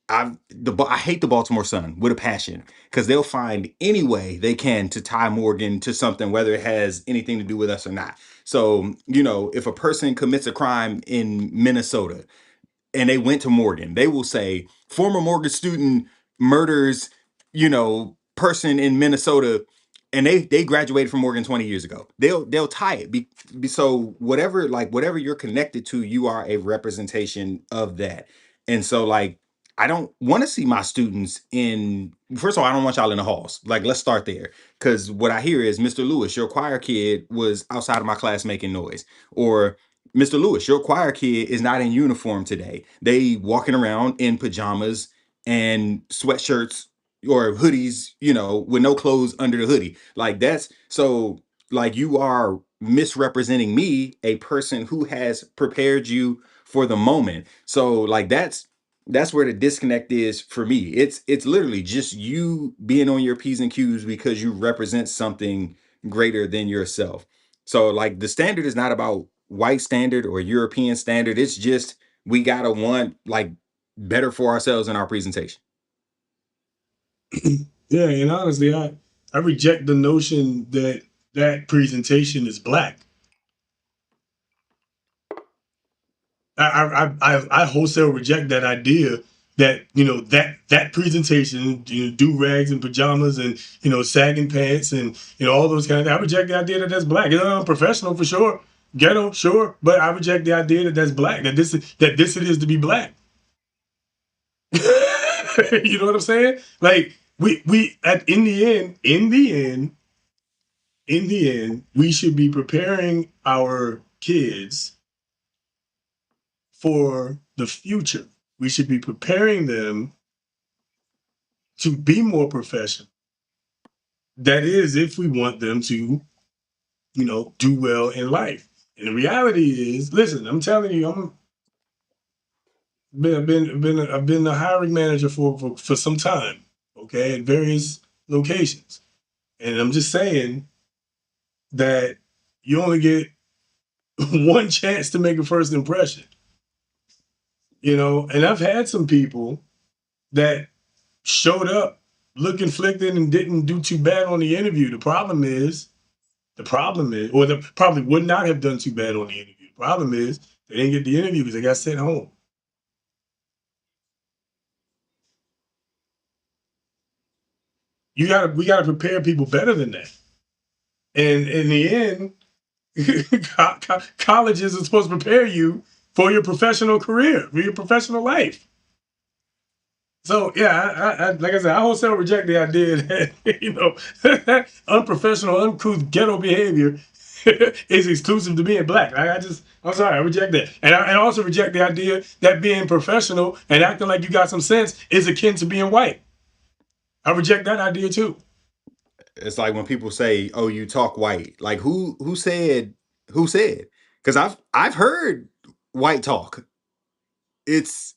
G: I hate the Baltimore Sun with a passion because they'll find any way they can to tie Morgan to something, whether it has anything to do with us or not. So, if a person commits a crime in Minnesota and they went to Morgan, they will say former Morgan student murders, person in Minnesota, and they graduated from Morgan 20 years ago. They'll tie it. So whatever you're connected to, you are a representation of that. And so I don't want to see my students in, first of all, I don't want y'all in the halls. Let's start there. Because what I hear is, Mr. Lewis, your choir kid was outside of my class making noise. Or Mr. Lewis, your choir kid is not in uniform today. They walking around in pajamas and sweatshirts or hoodies, with no clothes under the hoodie. That's so you are misrepresenting me, a person who has prepared you for the moment. So that's where the disconnect is for me. It's literally just you being on your P's and Q's because you represent something greater than yourself. So the standard is not about white standard or European standard. It's just we gotta want better for ourselves in our presentation.
F: Yeah, and honestly, I reject the notion that presentation is black. I wholesale reject that idea that that presentation, do rags and pajamas and sagging pants and all those kind of things. I reject the idea that that's black. It's unprofessional for sure, ghetto sure, but I reject the idea that that's black. That this it is to be black. You know what I'm saying? In the end, we should be preparing our kids for the future. We should be preparing them to be more professional. That is, if we want them to, do well in life. And the reality is, listen, I'm telling you, I've been a hiring manager for some time, okay, at various locations. And I'm just saying that you only get one chance to make a first impression. And I've had some people that showed up looking flicked and didn't do too bad on the interview. The problem is, or they probably would not have done too bad on the interview. The problem is they didn't get the interview because they got sent home. We gotta prepare people better than that. And in the end, colleges are supposed to prepare you for your professional career, for your professional life. So yeah, I like I said, I wholesale reject the idea that unprofessional, uncouth, ghetto behavior is exclusive to being black. I'm sorry, I reject that, and I also reject the idea that being professional and acting like you got some sense is akin to being white. I reject that idea too.
G: It's like when people say, "Oh, you talk white." Who said? Who said? Because I've heard white talk. It's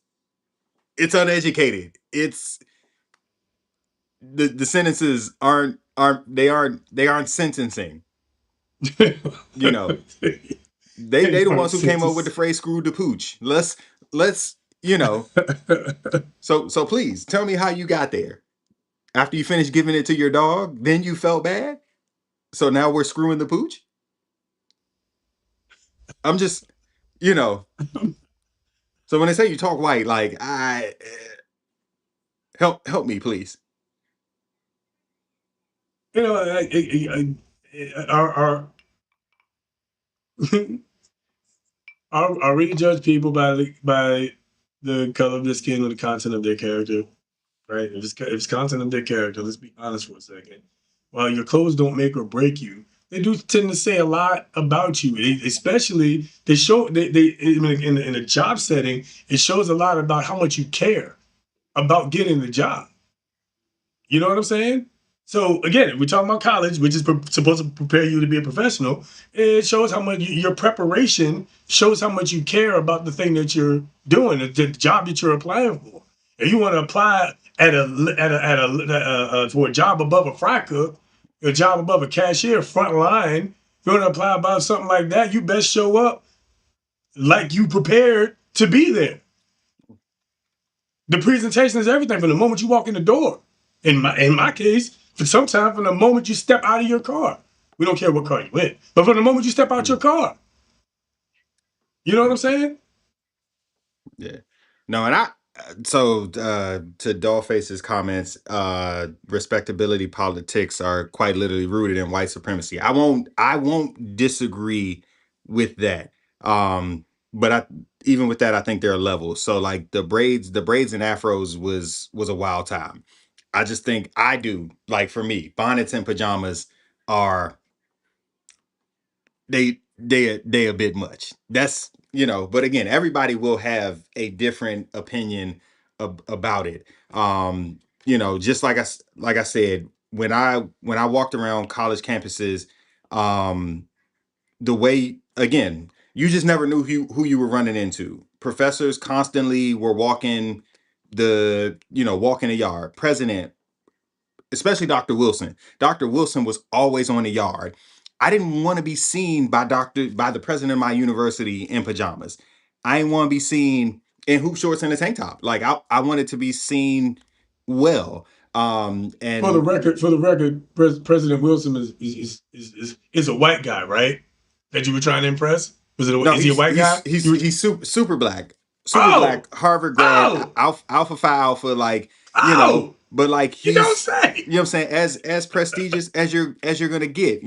G: uneducated. It's the sentences aren't sentencing. They the ones who came up with the phrase "screw the pooch." Let's So please tell me how you got there. After you finished giving it to your dog, then you felt bad. So now we're screwing the pooch. I'm just, you know. So when they say you talk white, I help me, please.
F: Our I really judge people by the color of their skin or the content of their character, right? If it's content of their character, let's be honest for a second. While your clothes don't make or break you, they do tend to say a lot about you. Especially they show in a job setting, it shows a lot about how much you care about getting the job. You know what I'm saying? So again, if we're talking about college, which is supposed to prepare you to be a professional, it shows how much your preparation shows how much you care about the thing that you're doing, the job that you're applying for. If you want to apply for a job above a fry cook, a job above a cashier, front line, if you want to apply about something like that, you best show up like you prepared to be there. The presentation is everything from the moment you walk in the door. In my case, for sometimes from the moment you step out of your car. We don't care what car you in, but from the moment you step out your car. You know what I'm saying?
G: Yeah. No, and so to Dollface's comments, respectability politics are quite literally rooted in white supremacy. I won't disagree with that. But even with that, I think there are levels. So like the braids and afros was a wild time. I just think I do, like, for me, bonnets and pajamas are they a bit much. That's, but again, everybody will have a different opinion about it. Just like I said, when I walked around college campuses, um the way, again, you just never knew who you were running into. Professors constantly were walking the yard. President, especially Dr. Wilson. Dr. Wilson was always on the yard. I didn't want to be seen by the president of my university in pajamas. I didn't want to be seen in hoop shorts and a tank top. Like, I wanted to be seen well.
F: For the
G: And
F: record, President Wilson is a white guy, right? That you were trying to impress?
G: no,
F: Is he a white guy?
G: he's super black,
F: Oh,
G: Harvard grad,
F: oh,
G: Alpha Phi Alpha, like,
F: oh!
G: but like
F: You don't
G: he's,
F: say.
G: what I'm saying, as prestigious as you're gonna get,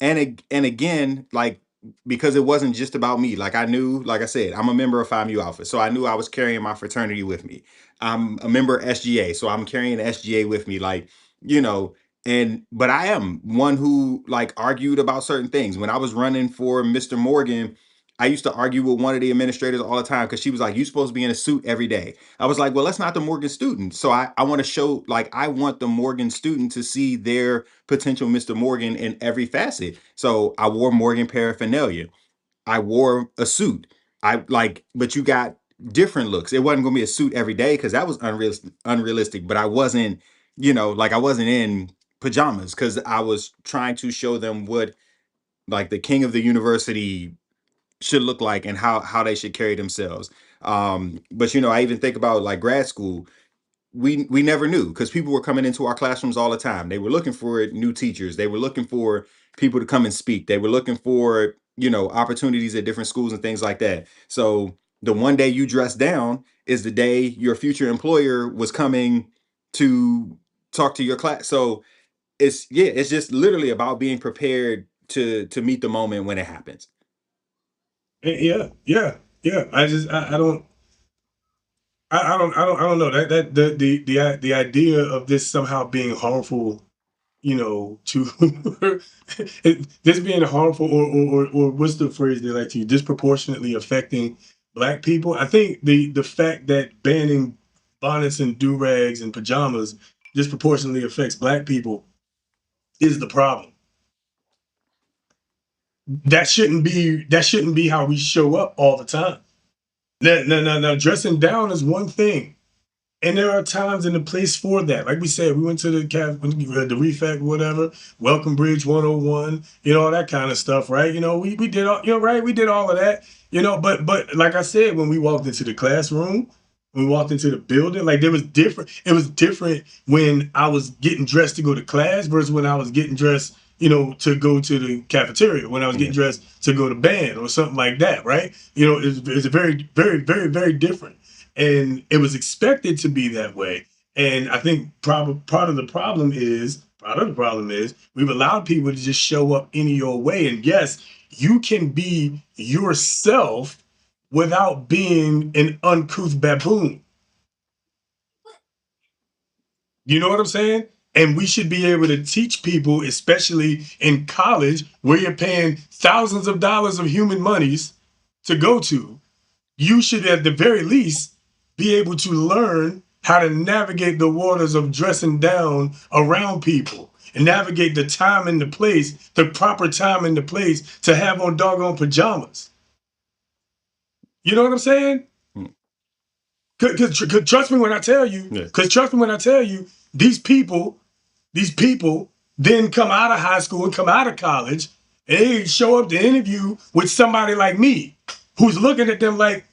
G: and again, like, because it wasn't just about me. Like, I knew, like I said, I'm a member of Phi Mu Alpha, so I knew I was carrying my fraternity with me. I'm a member of SGA, so I'm carrying the SGA with me, like, you know. But I am one who, like, argued about certain things. When I was running for Mr. Morgan, I used to argue with one of the administrators all the time because she was like, "You supposed to be in a suit every day." I was like, "Well, that's not the Morgan student." So I want to show, like, I want the Morgan student to see their potential Mr. Morgan in every facet. So I wore Morgan paraphernalia. I wore a suit. But you got different looks. It wasn't going to be a suit every day because that was unrealistic. But I wasn't, I wasn't in pajamas because I was trying to show them what, like, the king of the university should look like and how they should carry themselves. But I even think about, like, grad school. We never knew because people were coming into our classrooms all the time. They were looking for new teachers. They were looking for people to come and speak. They were looking for, opportunities at different schools and things like that. So the one day you dress down is the day your future employer was coming to talk to your class. So it's just literally about being prepared to meet the moment when it happens.
F: Yeah, yeah, yeah. I don't know that the idea of this somehow being harmful, to this being harmful, or what's the phrase they like to use, disproportionately affecting black people. I think the fact that banning bonnets and do rags and pajamas disproportionately affects black people is the problem. That shouldn't be how we show up all the time. Now, dressing down is one thing. And there are times and a place for that. Like we said, we went to the refect, whatever, Welcome Bridge 101, all that kind of stuff, right? We did all, right? We did all of that, but like I said, when we walked into the classroom, when we walked into the building, like, it was different when I was getting dressed to go to class versus when I was getting dressed, to go to the cafeteria, when I was getting
G: Yeah.
F: dressed to go to band or something like that, right? It's very, very, very, very different. And it was expected to be that way. And I think part of the problem is we've allowed people to just show up any old way. And yes, you can be yourself without being an uncouth baboon. You know what I'm saying? And we should be able to teach people, especially in college, where you're paying thousands of dollars of human monies to go to. You should, at the very least, be able to learn how to navigate the waters of dressing down around people and navigate the time and the place, the proper time and the place to have on doggone pajamas. You know what I'm saying? Cause trust me when I tell you, these people then come out of high school and come out of college, and they show up to interview with somebody like me, who's looking at them like,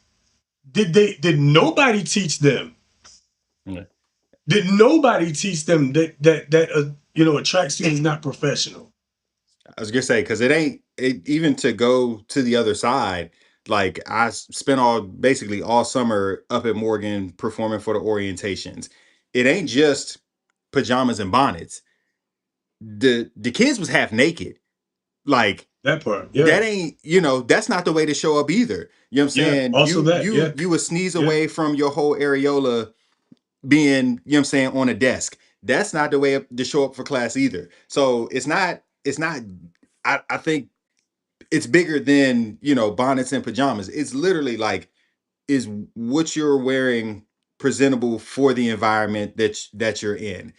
F: did nobody teach them?
G: Yeah.
F: Did nobody teach them that a track suit is not professional?
G: I was gonna say, because it ain't even to go to the other side. Like I spent basically all summer up at Morgan performing for the orientations. It ain't just pajamas and bonnets. The kids was half naked. Like
F: That part, yeah,
G: that ain't, that's not the way to show up either. You know what I'm
F: yeah.
G: saying?
F: Also
G: You
F: that,
G: you
F: yeah,
G: you would sneeze
F: yeah.
G: away from your whole areola being, you know what I'm saying, on a desk. That's not the way to show up for class either. So it's not I think it's bigger than, bonnets and pajamas. It's literally like, is what you're wearing presentable for the environment that you're in?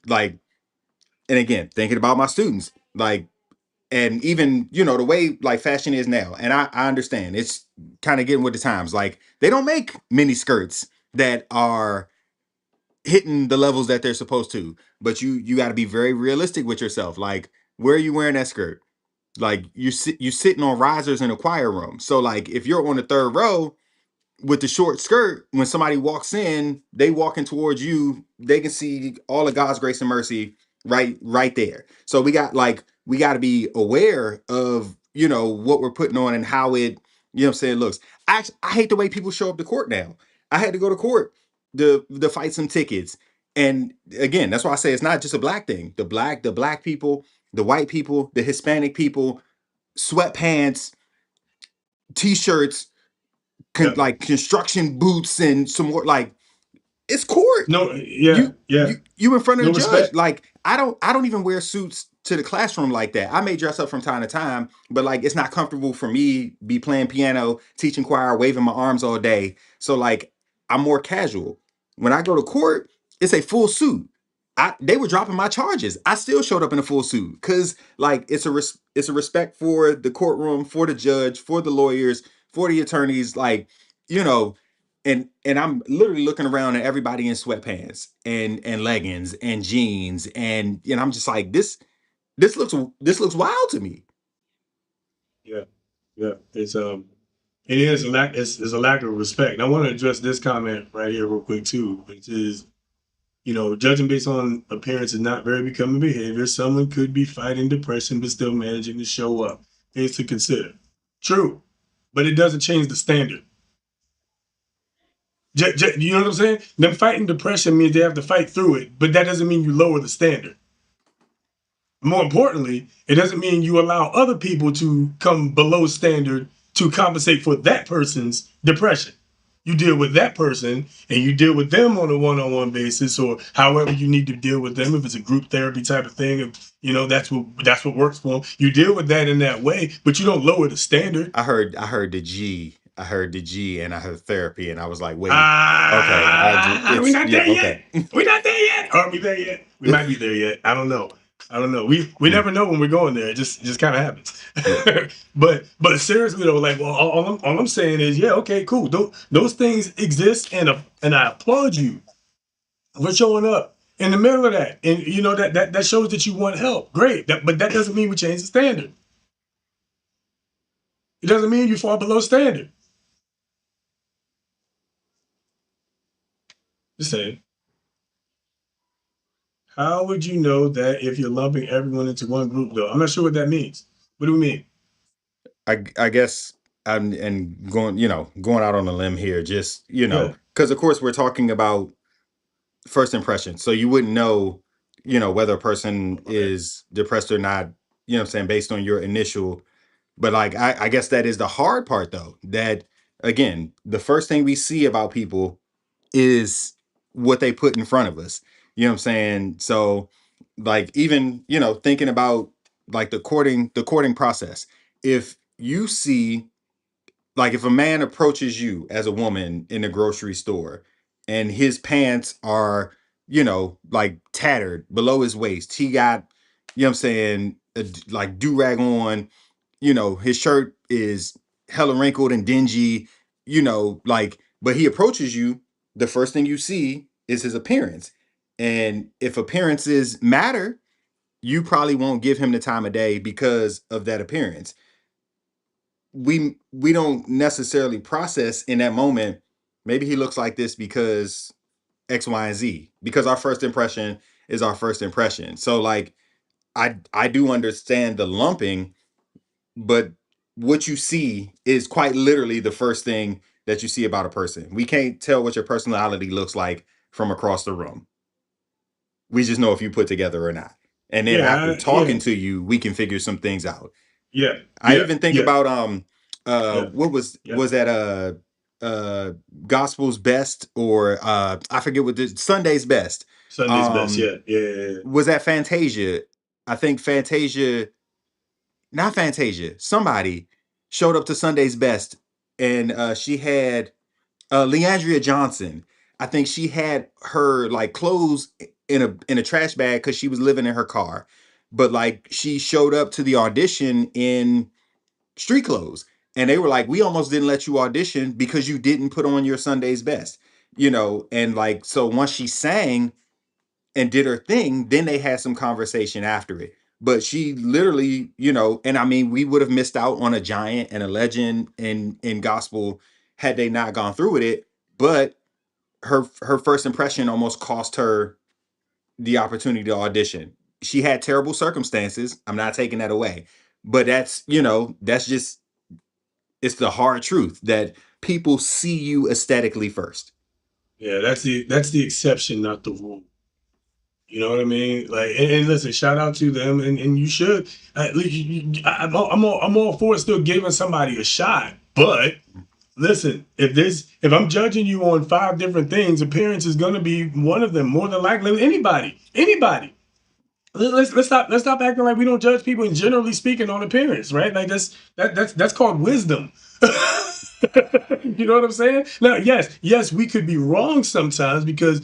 G: Like, and again, thinking about my students, like, and even, the way like fashion is now, and I understand it's kind of getting with the times. Like, they don't make mini skirts that are hitting the levels that they're supposed to, but you got to be very realistic with yourself. Like, where are you wearing that skirt? Like, you sitting on risers in a choir room. So like, if you're on the third row with the short skirt, when somebody walks in, they walking towards you, they can see all of God's grace and mercy right there. So we got to be aware of, what we're putting on and how it, what I'm saying, looks. I hate the way people show up to court now. I had to go to court to fight some tickets. And again, that's why I say it's not just a black thing. The black people, the white people, the Hispanic people, sweatpants, t-shirts,
F: Yep.
G: like construction boots and some more, like, it's court.
F: No, yeah,
G: You
F: yeah.
G: you in front of
F: No
G: the judge.
F: respect.
G: Like, I don't even wear suits to the classroom like that. I may dress up from time to time, but like, it's not comfortable for me be playing piano, teaching choir, waving my arms all day. So like, I'm more casual. When I go to court, it's a full suit. They were dropping my charges. I still showed up in a full suit because like, it's a respect for the courtroom, for the judge, for the lawyers, for the attorneys. Like, you know, and I'm literally looking around at everybody in sweatpants and leggings and jeans, and I'm just like, this looks wild to me.
F: Yeah, yeah. It is a lack. It's a lack of respect. And I want to address this comment right here real quick too, which is, judging based on appearance is not very becoming behavior. Someone could be fighting depression but still managing to show up. Things to consider. True, but it doesn't change the standard. You know what I'm saying? Them fighting depression means they have to fight through it, but that doesn't mean you lower the standard. More importantly, it doesn't mean you allow other people to come below standard to compensate for that person's depression. You deal with that person and you deal with them on a one-on-one basis, or however you need to deal with them. If it's a group therapy type of thing, that's what works for them. You deal with that in that way, but you don't lower the standard.
G: I heard the G, and I heard therapy, and I was like, wait, okay,
F: We're not there
G: okay.
F: yet. We're not there yet. Are we there yet? We might be there yet. I don't know. We never know when we're going there. It just kind of happens. but seriously though, like, well, all I'm saying is, yeah, okay, cool. Those things exist, and I applaud you for showing up in the middle of that. And that shows that you want help. Great. But that doesn't mean we change the standard. It doesn't mean you fall below standard. Just saying. How would you know that if you're lumping everyone into one group, though? I'm not sure what that means. What do we mean?
G: I guess I'm and going out on a limb here, just
F: Yeah.
G: because of course we're talking about first impression, so you wouldn't know, whether a person
F: Okay.
G: is depressed or not. You know what I'm saying, based on your initial. But like, I guess that is the hard part though. That again, the first thing we see about people is what they put in front of us. You know what I'm saying? So like, even, thinking about like the courting process. If you see, like, if a man approaches you as a woman in a grocery store and his pants are, like tattered below his waist, he got, you know what I'm saying, like do-rag on, his shirt is hella wrinkled and dingy, like but he approaches you, the first thing you see is his appearance. And if appearances matter, you probably won't give him the time of day because of that appearance. We don't necessarily process in that moment, maybe he looks like this because X, Y, and Z, because our first impression is our first impression. So like I do understand the lumping, but what you see is quite literally the first thing that you see about a person. We can't tell what your personality looks like from across the room. We just know if you put together or not. And then after talking to you, we can figure some things out. I even think about what was that Gospel's Best, or I forget what this Sunday's Best.
F: Best,
G: Was that Fantasia? I think Fantasia, not Fantasia, somebody showed up to Sunday's Best, and she had Leandria Johnson. I think she had her like clothes in a trash bag because she was living in her car, but like she showed up to the audition in street clothes, and they were like, we almost didn't let you audition because you didn't put on your Sunday's Best, you know. And like, so once she sang and did her thing, then they had some conversation after it. But she literally, you know, and I mean, we would have missed out on a giant and a legend in gospel had they not gone through with it. But her first impression almost cost her the opportunity to audition. She had terrible circumstances. I'm not taking that away. But that's, you know, that's just, it's the hard truth that people see you aesthetically first.
F: Yeah, that's the exception, not the rule. You know what I mean? Like, and listen, shout out to them, and you should. I'm all for still giving somebody a shot, but listen, if I'm judging you on 5 different things, appearance is going to be one of them, more than likely. Anybody. Let's stop acting like we don't judge people, and generally speaking, on appearance, right? Like that's called wisdom. You know what I'm saying? Now, yes, we could be wrong sometimes because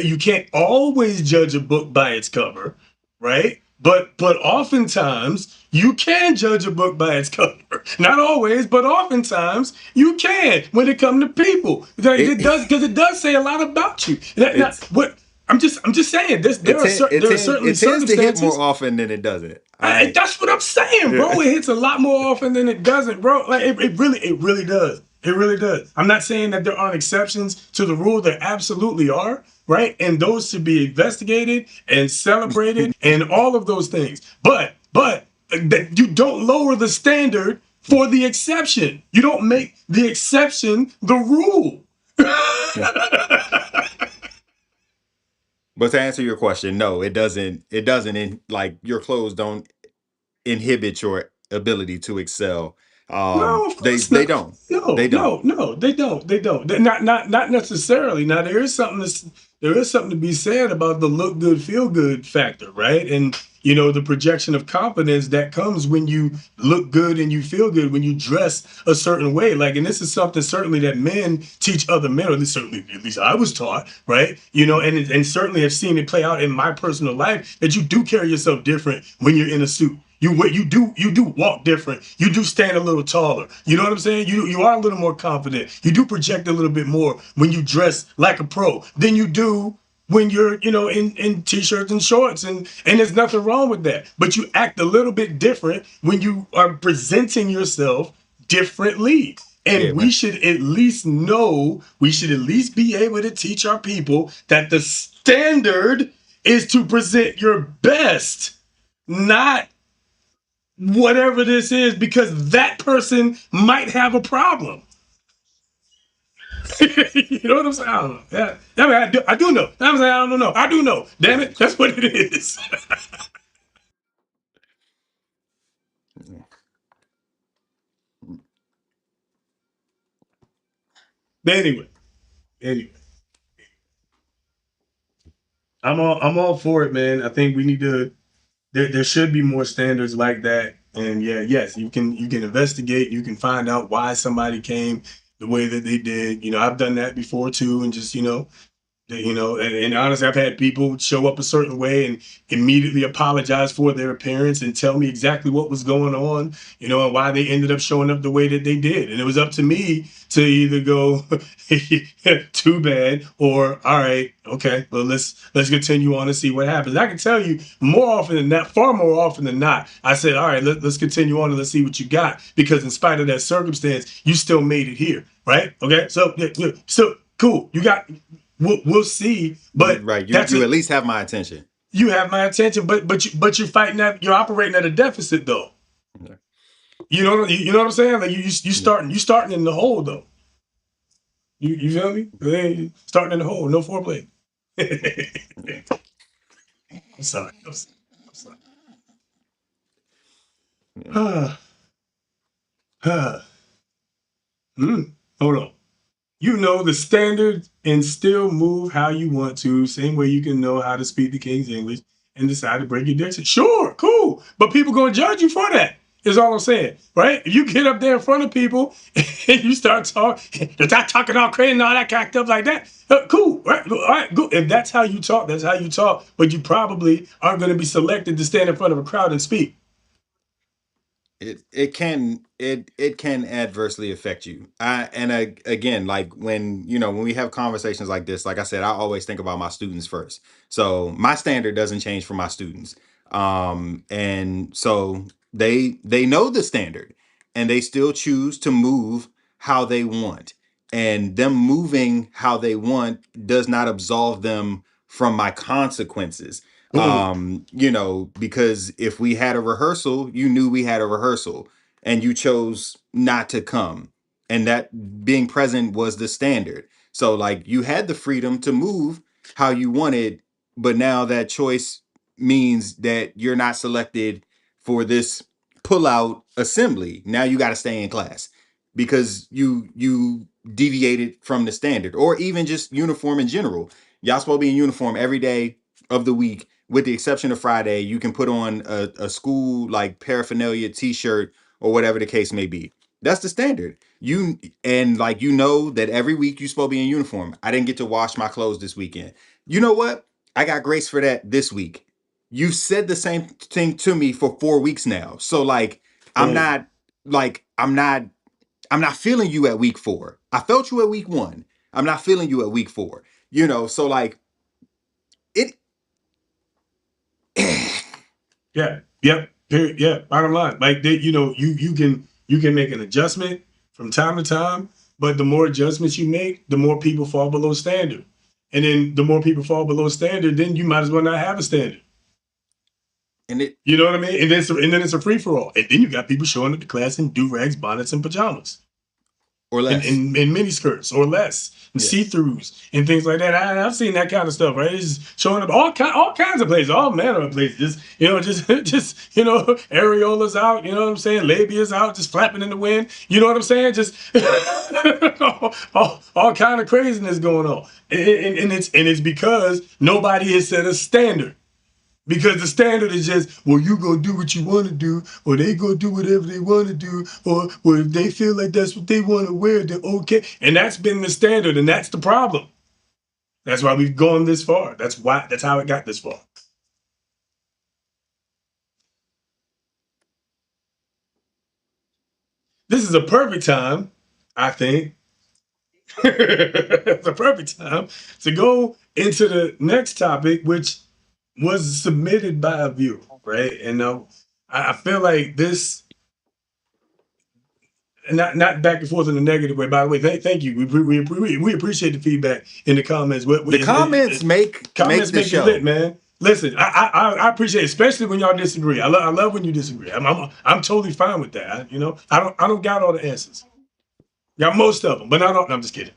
F: you can't always judge a book by its cover, right? But oftentimes you can judge a book by its cover. Not always, but oftentimes you can when it comes to people. It does, because it does say a lot about you. Now, what I'm just saying, there are certainly
G: it tends to hit
F: circumstances.
G: more often than it doesn't.
F: That's what I'm saying, bro. It hits a lot more often than it doesn't, bro. Like it really does. It really does. I'm not saying that there aren't exceptions to the rule. There absolutely are, right? And those should be investigated and celebrated and all of those things. But that you don't lower the standard for the exception. You don't make the exception the rule.
G: But to answer your question, no, it doesn't. It doesn't. Like, your clothes don't inhibit your ability to excel.
F: No, of course
G: They
F: not.
G: don't.
F: No,
G: They don't.
F: no, they don't. They don't. Not necessarily. Now there is something to be said about the look good, feel good factor, right? And you know, the projection of confidence that comes when you look good and you feel good when you dress a certain way. Like, and this is something certainly that men teach other men, or at least I was taught, right? You know, and certainly have seen it play out in my personal life, that you do carry yourself different when you're in a suit. You do walk different. You do stand a little taller. You know what I'm saying? You are a little more confident. You do project a little bit more when you dress like a pro than you do when you're, you know, in t-shirts and shorts, and there's nothing wrong with that. But you act a little bit different when you are presenting yourself differently. And
G: Yeah,
F: we
G: man.
F: should at least know, we should at least be able to teach our people that the standard is to present your best, not whatever this is, because that person might have a problem. You know what I'm saying? I don't know. Yeah, I mean, I do know. I'm saying I don't know. I do know. Damn it, that's what it is. But anyway, I'm all for it, man. I think we need to. There should be more standards like that. And yeah, yes, you can investigate. You can find out why somebody came the way that they did. You know, I've done that before too, and just, you know, And honestly, I've had people show up a certain way and immediately apologize for their appearance and tell me exactly what was going on, and why they ended up showing up the way that they did. And it was up to me to either go, too bad, or all right, okay, well let's continue on and see what happens. I can tell you more often than that, far more often than not, I said, all right, let's continue on and let's see what you got, because in spite of that circumstance, you still made it here, right? Okay, so cool, you got. We'll see, but
G: right, you at least have my attention.
F: You have my attention, but you're fighting that. You're operating at a deficit, though.
G: Yeah.
F: You know what I'm saying? Like you starting in the hole, though. You feel me? Starting in the hole, no foreplay. I'm sorry. I'm sorry. Hold on. You know the standard and still move how you want to. Same way you can know how to speak the King's English and decide to break your diction. Sure, cool. But people gonna judge you for that. Is all I'm saying, right? If you get up there in front of people and you start talking, you're not talking all crazy and all that kind of stuff like that. Cool, right? All right, good. If that's how you talk, that's how you talk. But you probably aren't going to be selected to stand in front of a crowd and speak.
G: It can adversely affect you. Again, like when we have conversations like this, like I said, I always think about my students first. So my standard doesn't change for my students. And so they know the standard and they still choose to move how they want. And them moving how they want does not absolve them from my consequences. Because if we had a rehearsal, you knew we had a rehearsal and you chose not to come. And that being present was the standard. So like you had the freedom to move how you wanted, but now that choice means that you're not selected for this pull-out assembly. Now you got to stay in class because you deviated from the standard, or even just uniform in general. Y'all supposed to be in uniform every day of the week, with the exception of Friday. You can put on a school like paraphernalia t-shirt or whatever the case may be. That's the standard. That every week you're supposed to be in uniform. I didn't get to wash my clothes this weekend. You know what? I got grace for that this week. You've said the same thing to me for 4 weeks now. So like I'm not I'm not feeling you at week 4. I felt you at week 1. I'm not feeling you at week 4. So like it.
F: Yeah. Yep. Period. Yeah. Bottom line, like you can make an adjustment from time to time, but the more adjustments you make, the more people fall below standard, and then the more people fall below standard, then you might as well not have a standard. You know what I mean? And then it's a free for all, and then you got people showing up to class in do-rags, bonnets, and pajamas.
G: Or less.
F: In mini skirts or less, and see-throughs and things like that. I've seen that kind of stuff, right? It's showing up all kinds of places, all manner of places. Just areolas out, you know what I'm saying? Labias out, just flapping in the wind. You know what I'm saying? Just all kind of craziness going on. And it's because nobody has set a standard. Because the standard is just, well, you gonna do what you want to do, or they gonna do whatever they want to do, or well, if they feel like that's what they want to wear, then okay. And that's been the standard, and that's the problem. That's why we've gone this far. That's how it got this far. This is a perfect time, I think. It's a perfect time to go into the next topic, which was submitted by a viewer, right? And I feel like this, not back and forth in a negative way. By the way, thank you. We appreciate the feedback in the comments.
G: The comments make the show,
F: lit, man. Listen, I appreciate it, especially when y'all disagree. I love when you disagree. I'm totally fine with that. I don't got all the answers. Got most of them, but I don't. I'm just kidding.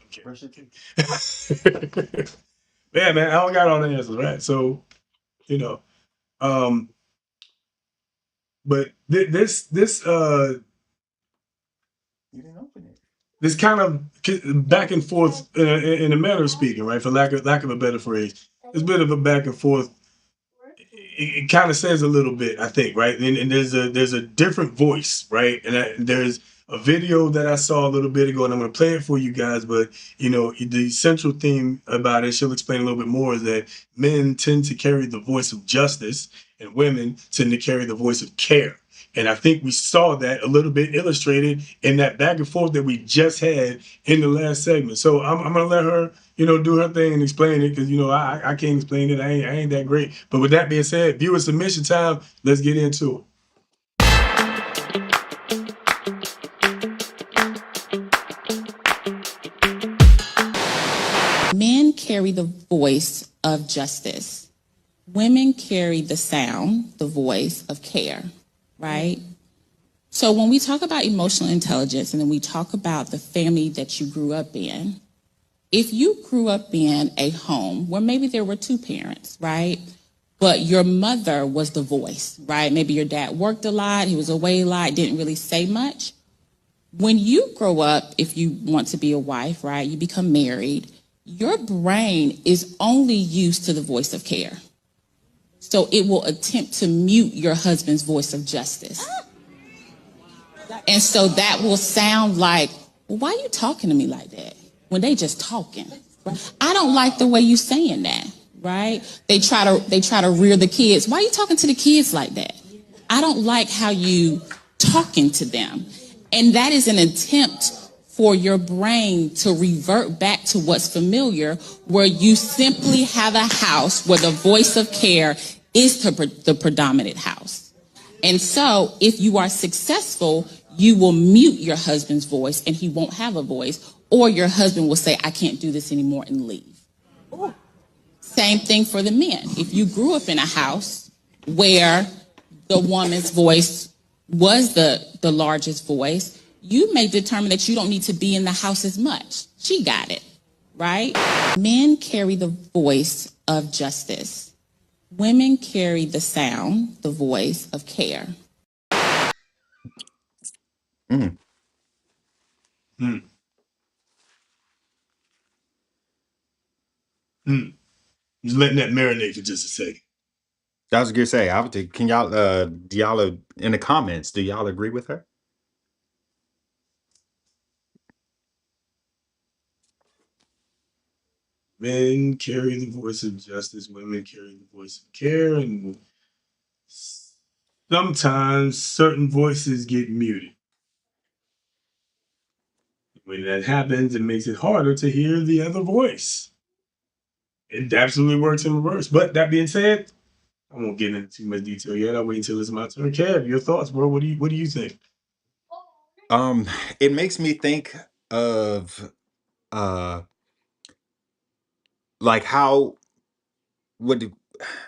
F: Yeah, man, I don't got all the answers, right? So, but this
G: you didn't open it.
F: This kind of back and forth in a manner of speaking, right? For lack of a better phrase, it's a bit of a back and forth. It kind of says a little bit, I think, right? And there's a different voice, right? And there's a video that I saw a little bit ago, and I'm going to play it for you guys. But the central theme about it, she'll explain a little bit more, is that men tend to carry the voice of justice, and women tend to carry the voice of care. And I think we saw that a little bit illustrated in that back and forth that we just had in the last segment. So I'm going to let her, do her thing and explain it, because, I can't explain it. I ain't that great. But with that being said, viewer submission time. Let's get into it.
K: Men carry the voice of justice. Women carry the sound, the voice of care, right? So when we talk about emotional intelligence, and then we talk about the family that you grew up in, if you grew up in a home where maybe there were two parents, right? But your mother was the voice, right? Maybe your dad worked a lot, he was away a lot, didn't really say much. When you grow up, if you want to be a wife, right, you become married, your brain is only used to the voice of care. So it will attempt to mute your husband's voice of justice. And so that will sound like, well, why are you talking to me like that? When they just talking. Right? I don't like the way you saying that, right? They try to rear the kids. Why are you talking to the kids like that? I don't like how you talking to them. And that is an attempt for your brain to revert back to what's familiar, where you simply have a house where the voice of care is the predominant house. And so if you are successful, you will mute your husband's voice and he won't have a voice, or your husband will say, I can't do this anymore, and leave. Same thing for the men. If you grew up in a house where the woman's voice was the largest voice, you may determine that you don't need to be in the house as much. She got it, right? Men carry the voice of justice. Women carry the sound, the voice of care.
F: Mm. Just letting that marinate for just a second.
G: That was a good say. I would think, can y'all, do y'all in the comments, do y'all agree with her?
F: Men carry the voice of justice, women carry the voice of care, and sometimes certain voices get muted. When that happens, it makes it harder to hear the other voice. It absolutely works in reverse. But that being said, I won't get into too much detail yet. I'll wait until it's my turn. Kev, your thoughts, bro? What do you think?
G: It makes me think of like how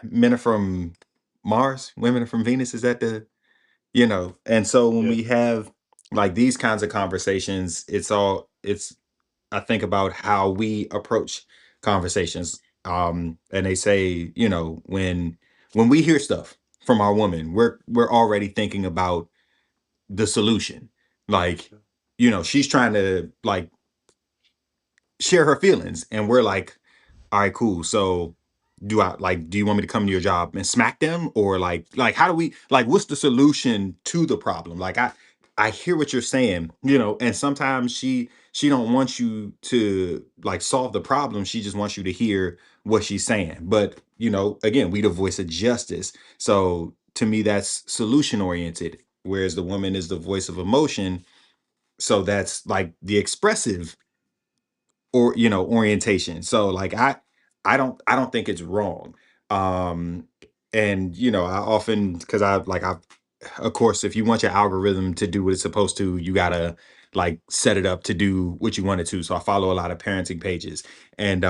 G: men are from Mars, women are from Venus. Is that and so when
F: Yeah.
G: we have like these kinds of conversations, I think about how we approach conversations. And they say, when we hear stuff from our woman, we're already thinking about the solution. Like, she's trying to like share her feelings, and we're like, all right, cool. So do you want me to come to your job and smack them? Or like how do we, like, what's the solution to the problem? Like I hear what you're saying, and sometimes she don't want you to like solve the problem. She just wants you to hear what she's saying. But, again, we the voice of justice. So to me, that's solution oriented, whereas the woman is the voice of emotion. So that's like the expressive or orientation. So like I don't think it's wrong. um and I often, because I of course, if you want your algorithm to do what it's supposed to, you gotta like set it up to do what you want it to. So I follow a lot of parenting pages, and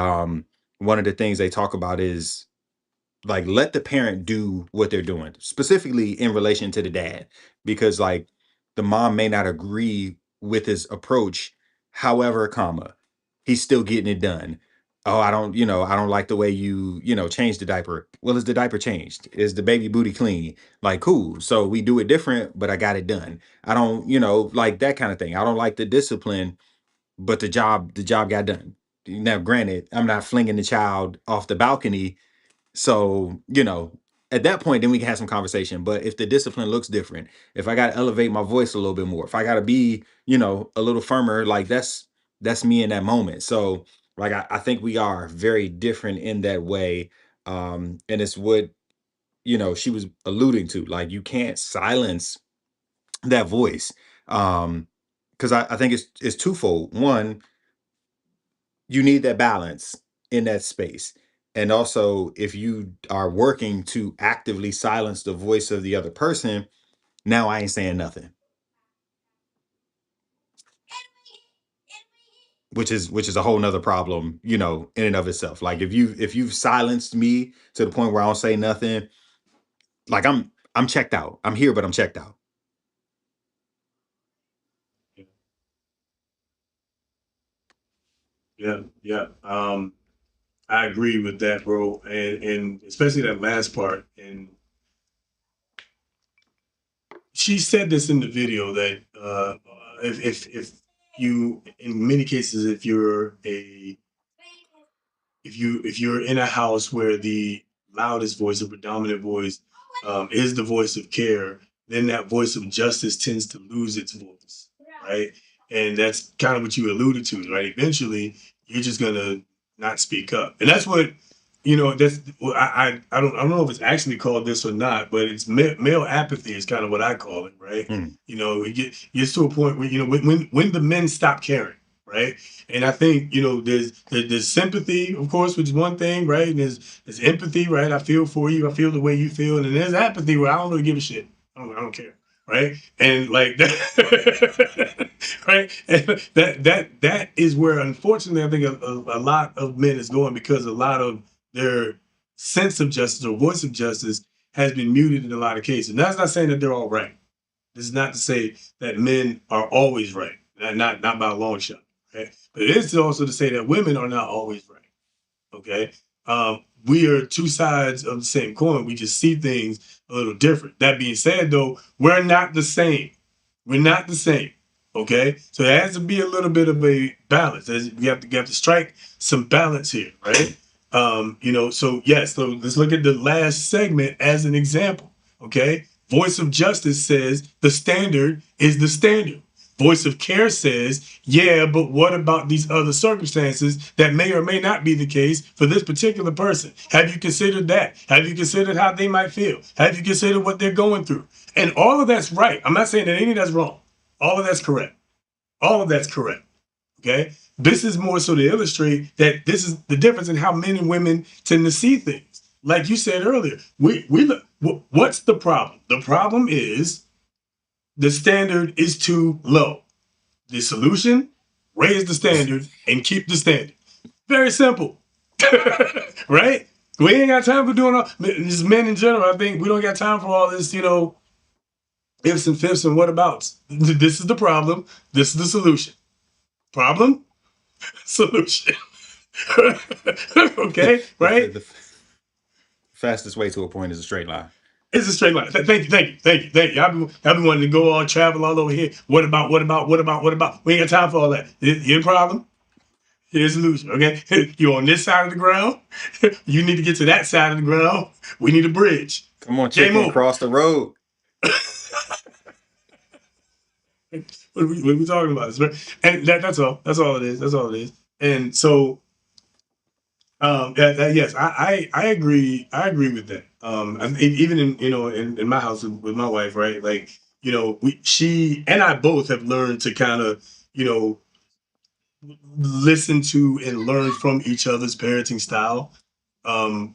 G: one of the things they talk about is like, let the parent do what they're doing, specifically in relation to the dad, because like the mom may not agree with his approach. However, he's still getting it done. Oh, I don't like the way you change the diaper. Well, is the diaper changed? Is the baby booty clean? Like, cool. So we do it different, but I got it done. I don't, like that kind of thing. I don't like the discipline, but the job got done. Now, granted, I'm not flinging the child off the balcony. So, at that point, then we can have some conversation. But if the discipline looks different, if I got to elevate my voice a little bit more, if I got to be, you know, a little firmer, like that's me in that moment. So like I think we are very different in that way. And it's what, you know, she was alluding to. Like you can't silence that voice. Because I think it's twofold. One, you need that balance in that space. And also, if you are working to actively silence the voice of the other person, now I ain't saying nothing. Which is a whole nother problem, you know, in and of itself. Like if you've silenced me to the point where I don't say nothing, like I'm checked out. I'm here, but I'm checked out.
F: Yeah, yeah. I agree with that, bro, and especially that last part. And she said this in the video that if you, in many cases, if you're in a house where the loudest voice or predominant voice is the voice of care, then that voice of justice tends to lose its voice, right? And that's kind of what you alluded to, right? Eventually, you're just gonna not speak up, and that's what you know. That's well, I don't know if it's actually called this or not, but it's male apathy is kind of what I call it, right? You know, it gets to a point where you know when the men stop caring, right? And I think you know there's sympathy, of course, which is one thing, right? And there's empathy, right? I feel for you, I feel the way you feel, and then there's apathy where I don't really give a shit. I don't care, right? And like that, right? And that is where, unfortunately, I think a lot of men is going because a lot of their sense of justice or voice of justice has been muted in a lot of cases. And that's not saying that they're all right. This is not to say that men are always right, not by a long shot, right? But it is also to say that women are not always right. Okay, we are two sides of the same coin. We just see things a little different. That being said, though, we're not the same. We're not the same. Okay, so there has to be a little bit of a balance. We have to strike some balance here, right? You know, so yes, so let's look at the last segment as an example. Okay, voice of justice says the standard is the standard. Voice of care says, yeah, but what about these other circumstances that may or may not be the case for this particular person? Have you considered that? Have you considered how they might feel? Have you considered what they're going through? And all of that's right. I'm not saying that any of that's wrong. All of that's correct. All of that's correct. Okay. This is more so to illustrate that this is the difference in how men and women tend to see things. Like you said earlier, we look, what's the problem? The problem is the standard is too low. The solution, raise the standard and keep the standard. Very simple. Right? We ain't got time for doing all this. Men in general, I think we don't got time for all this, you know, ifs and fifs and whatabouts. This is the problem. This is the solution. Problem, solution. Okay, right?
G: The fastest way to a point is a straight line.
F: It's a straight line. Thank you. I've been wanting to go all travel all over here. What about? We ain't got time for all that. Here's the problem. Here's the solution. Okay, you're on this side of the ground. You need to get to that side of the ground. We need a bridge.
G: Come on, chicken, cross the road.
F: What are we talking about? And that's all. That's all it is. That's all it is. And so, yes, I agree. I agree with that. Even in you know in my house with my wife, right? Like you know, she and I both have learned to kind of you know listen to and learn from each other's parenting style,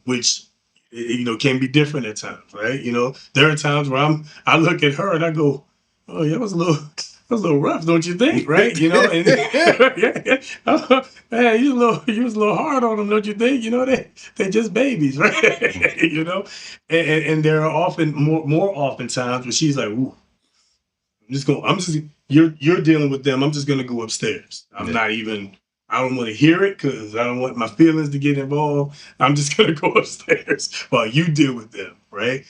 F: which you know can be different at times, right? You know, there are times where I look at her and I go, "Oh, yeah, that was a little rough, don't you think?" Right? You know, and man, you was a little hard on them, don't you think? You know, they're just babies, right? You know, and there are often more often times where she's like, "Ooh, you're dealing with them. I'm just gonna go upstairs. I don't want to hear it because I don't want my feelings to get involved. I'm just gonna go upstairs while you deal with them, right?"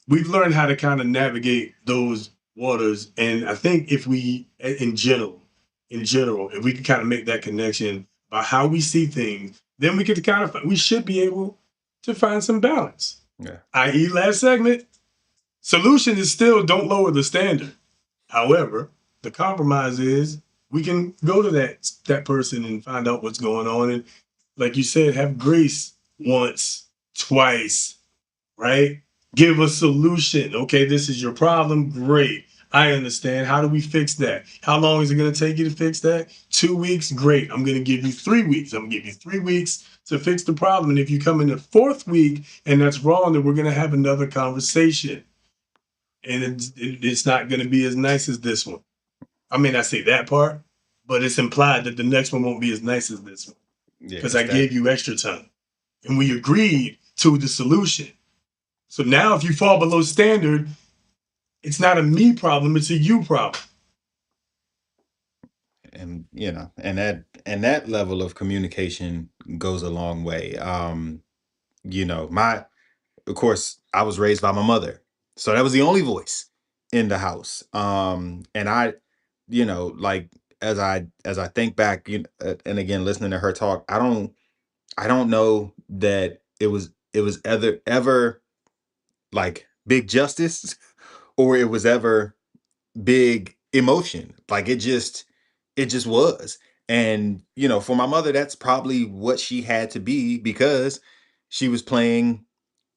F: We've learned how to kind of navigate those waters, and I think if we, in general, if we can kind of make that connection about how we see things, then we should be able to find some balance.
G: Yeah.
F: i.e. last segment, solution is still don't lower the standard. However, the compromise is we can go to that person and find out what's going on. And like you said, have grace once, twice, right? Give a solution. Okay, this is your problem. Great. I understand. How do we fix that? How long is it going to take you to fix that? 2 weeks? Great. I'm going to give you 3 weeks. I'm going to give you 3 weeks to fix the problem. And if you come in the 4th week and that's wrong, then we're going to have another conversation. And it's not going to be as nice as this one. I may not say that part, but it's implied that the next one won't be as nice as this one.
G: Yeah.
F: Because I gave you extra time. And we agreed to the solution. So now if you fall below standard, it's not a me problem, it's a you problem.
G: And and that level of communication goes a long way. Of course, I was raised by my mother. So that was the only voice in the house. And I, like as I think back, and again listening to her talk, I don't know that it was ever like big justice or it was ever big emotion. Like it just was. And for my mother, that's probably what she had to be because she was playing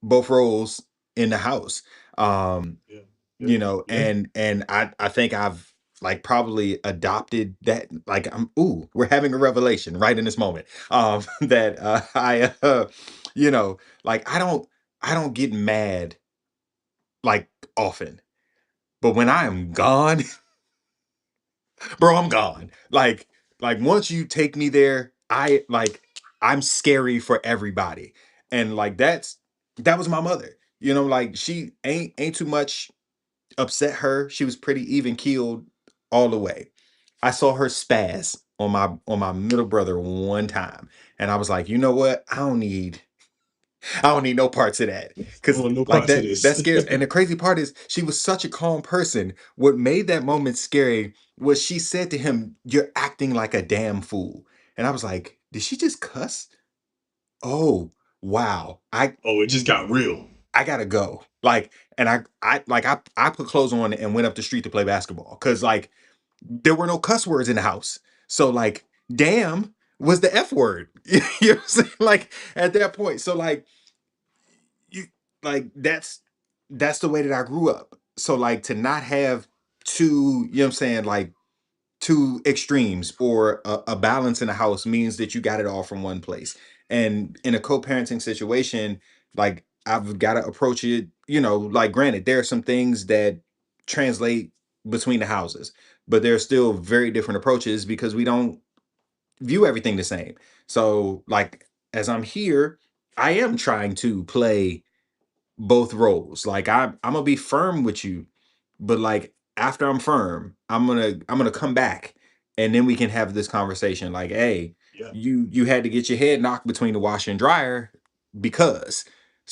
G: both roles in the house.
F: Yeah.
G: And I think I've like probably adopted that. Like we're having a revelation right in this moment. That like I don't get mad like often, but when I am gone, bro, I'm gone. Like once you take me there, I'm scary for everybody. And like that was my mother. Like she ain't too much upset her. She was pretty even keeled all the way. I saw her spaz on my middle brother one time. And I was like, you know what? I don't need no parts of that.
F: I don't
G: Cause
F: want no
G: like
F: parts of
G: that
F: this.
G: scares. And the crazy part is she was such a calm person. What made that moment scary was she said to him, "You're acting like a damn fool." And I was like, did she just cuss? Oh, wow.
F: Oh, it just got real.
G: I gotta go. Like, and I put clothes on and went up the street to play basketball. Cause like there were no cuss words in the house. So like, damn was the F word. You know what I'm saying? Like at that point. So like you like that's the way that I grew up. So like to not have two, you know what I'm saying, like two extremes or a balance in the house means that you got it all from one place. And in a co-parenting situation, like I've got to approach it, like granted, there are some things that translate between the houses, but there are still very different approaches because we don't view everything the same. So like as I'm here, I am trying to play both roles. Like I'm gonna be firm with you, but like after I'm firm, I'm gonna come back and then we can have this conversation. Like, hey,
F: Yeah.
G: you had to get your head knocked between the washer and dryer because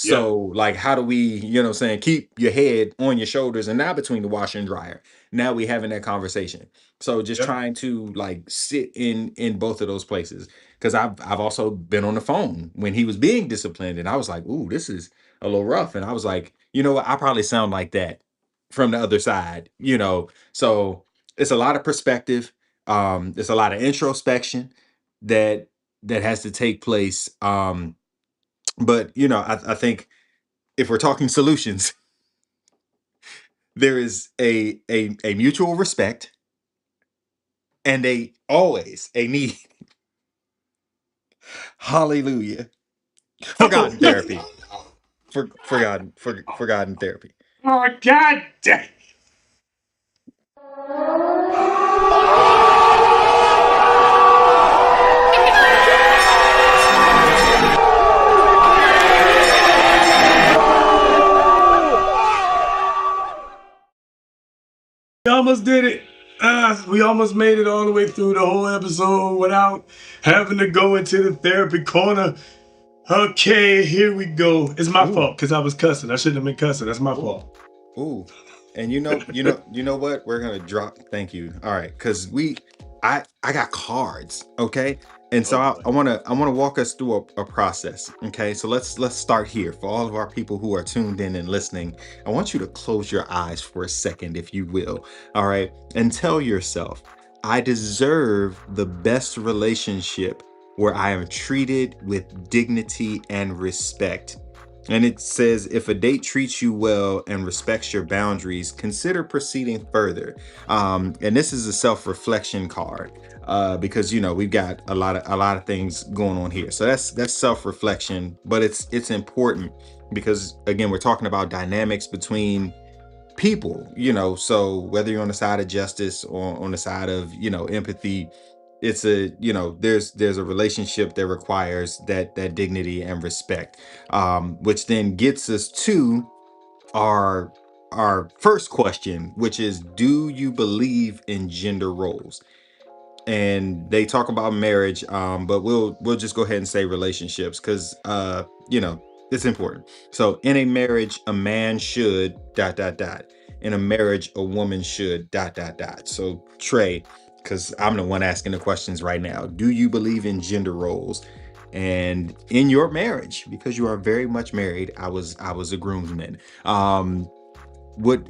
F: Yeah.
G: so like how do we, what I'm saying, keep your head on your shoulders and not between the washer and dryer. Now we having that conversation. So just
F: Yeah.
G: trying to like sit in both of those places. Because I've also been on the phone when he was being disciplined and I was like, ooh, this is a little rough. And I was like, you know what? I probably sound like that from the other side. So it's a lot of perspective. There's a lot of introspection that has to take place. But I think if we're talking solutions, there is a mutual respect and always a need. Hallelujah. Forgotten therapy. Forgotten therapy.
F: Oh, God dang. We almost did it. We almost made it all the way through the whole episode without having to go into the therapy corner. Okay, here we go. It's my fault because I was cussing. I shouldn't have been cussing. That's my fault.
G: Ooh. And you know what? We're gonna drop. Thank you. All right, because I got cards. Okay, And so
F: Oh boy.
G: I want to walk us through a process. Okay, so let's start here. For all of our people who are tuned in and listening, I want you to close your eyes for a second, if you will. All right, and tell yourself, I deserve the best relationship where I am treated with dignity and respect. And it says, if a date treats you well and respects your boundaries, consider proceeding further. And this is a self-reflection card, because we've got a lot of things going on here. So that's self-reflection, but it's important because again, we're talking about dynamics between people. So whether you're on the side of justice or on the side of empathy, it's there's a relationship that requires that dignity and respect, which then gets us to our first question, which is, do you believe in gender roles? And they talk about marriage, but we'll just go ahead and say relationships, because it's important. So in a marriage, a man should ... In a marriage, a woman should ... So Trey, because I'm the one asking the questions right now, do you believe in gender roles? And in your marriage, because you are very much married, I was a groomsman. What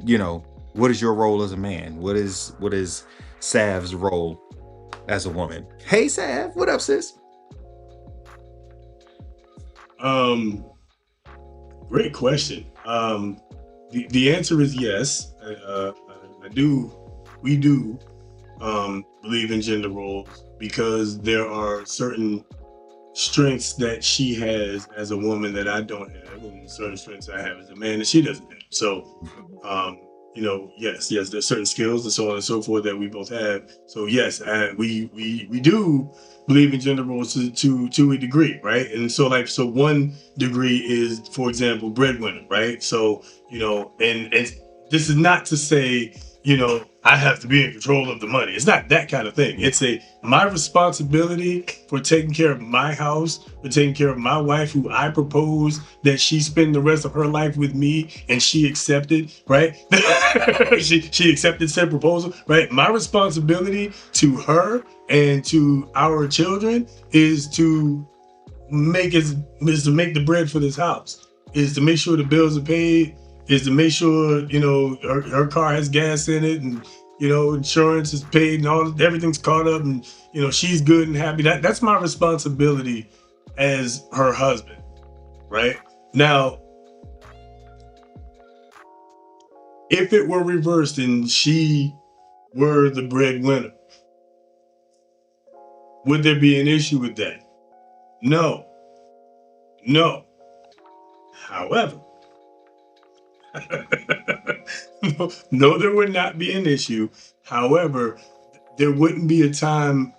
G: is your role as a man? What is Sav's role as a woman? Hey Sav, what up, sis?
F: Great question. The answer is yes. We do believe in gender roles, because there are certain strengths that she has as a woman that I don't have, and certain strengths I have as a man that she doesn't have. So, yes, there's certain skills and so on and so forth that we both have. So yes, we do believe in gender roles to a degree, right? And so one degree is, for example, breadwinner, right? So and this is not to say I have to be in control of the money. It's not that kind of thing. It's my responsibility for taking care of my house, for taking care of my wife, who I proposed that she spend the rest of her life with me, and she accepted, right? she accepted said proposal, right? My responsibility to her and to our children is to make the bread for this house, is to make sure the bills are paid, is to make sure her car has gas in it, and insurance is paid, and everything's caught up, and she's good and happy. That's my responsibility as her husband, right? Now, if it were reversed and she were the breadwinner, would there be an issue with that? No. However, no, there would not be an issue. However, there wouldn't be a time,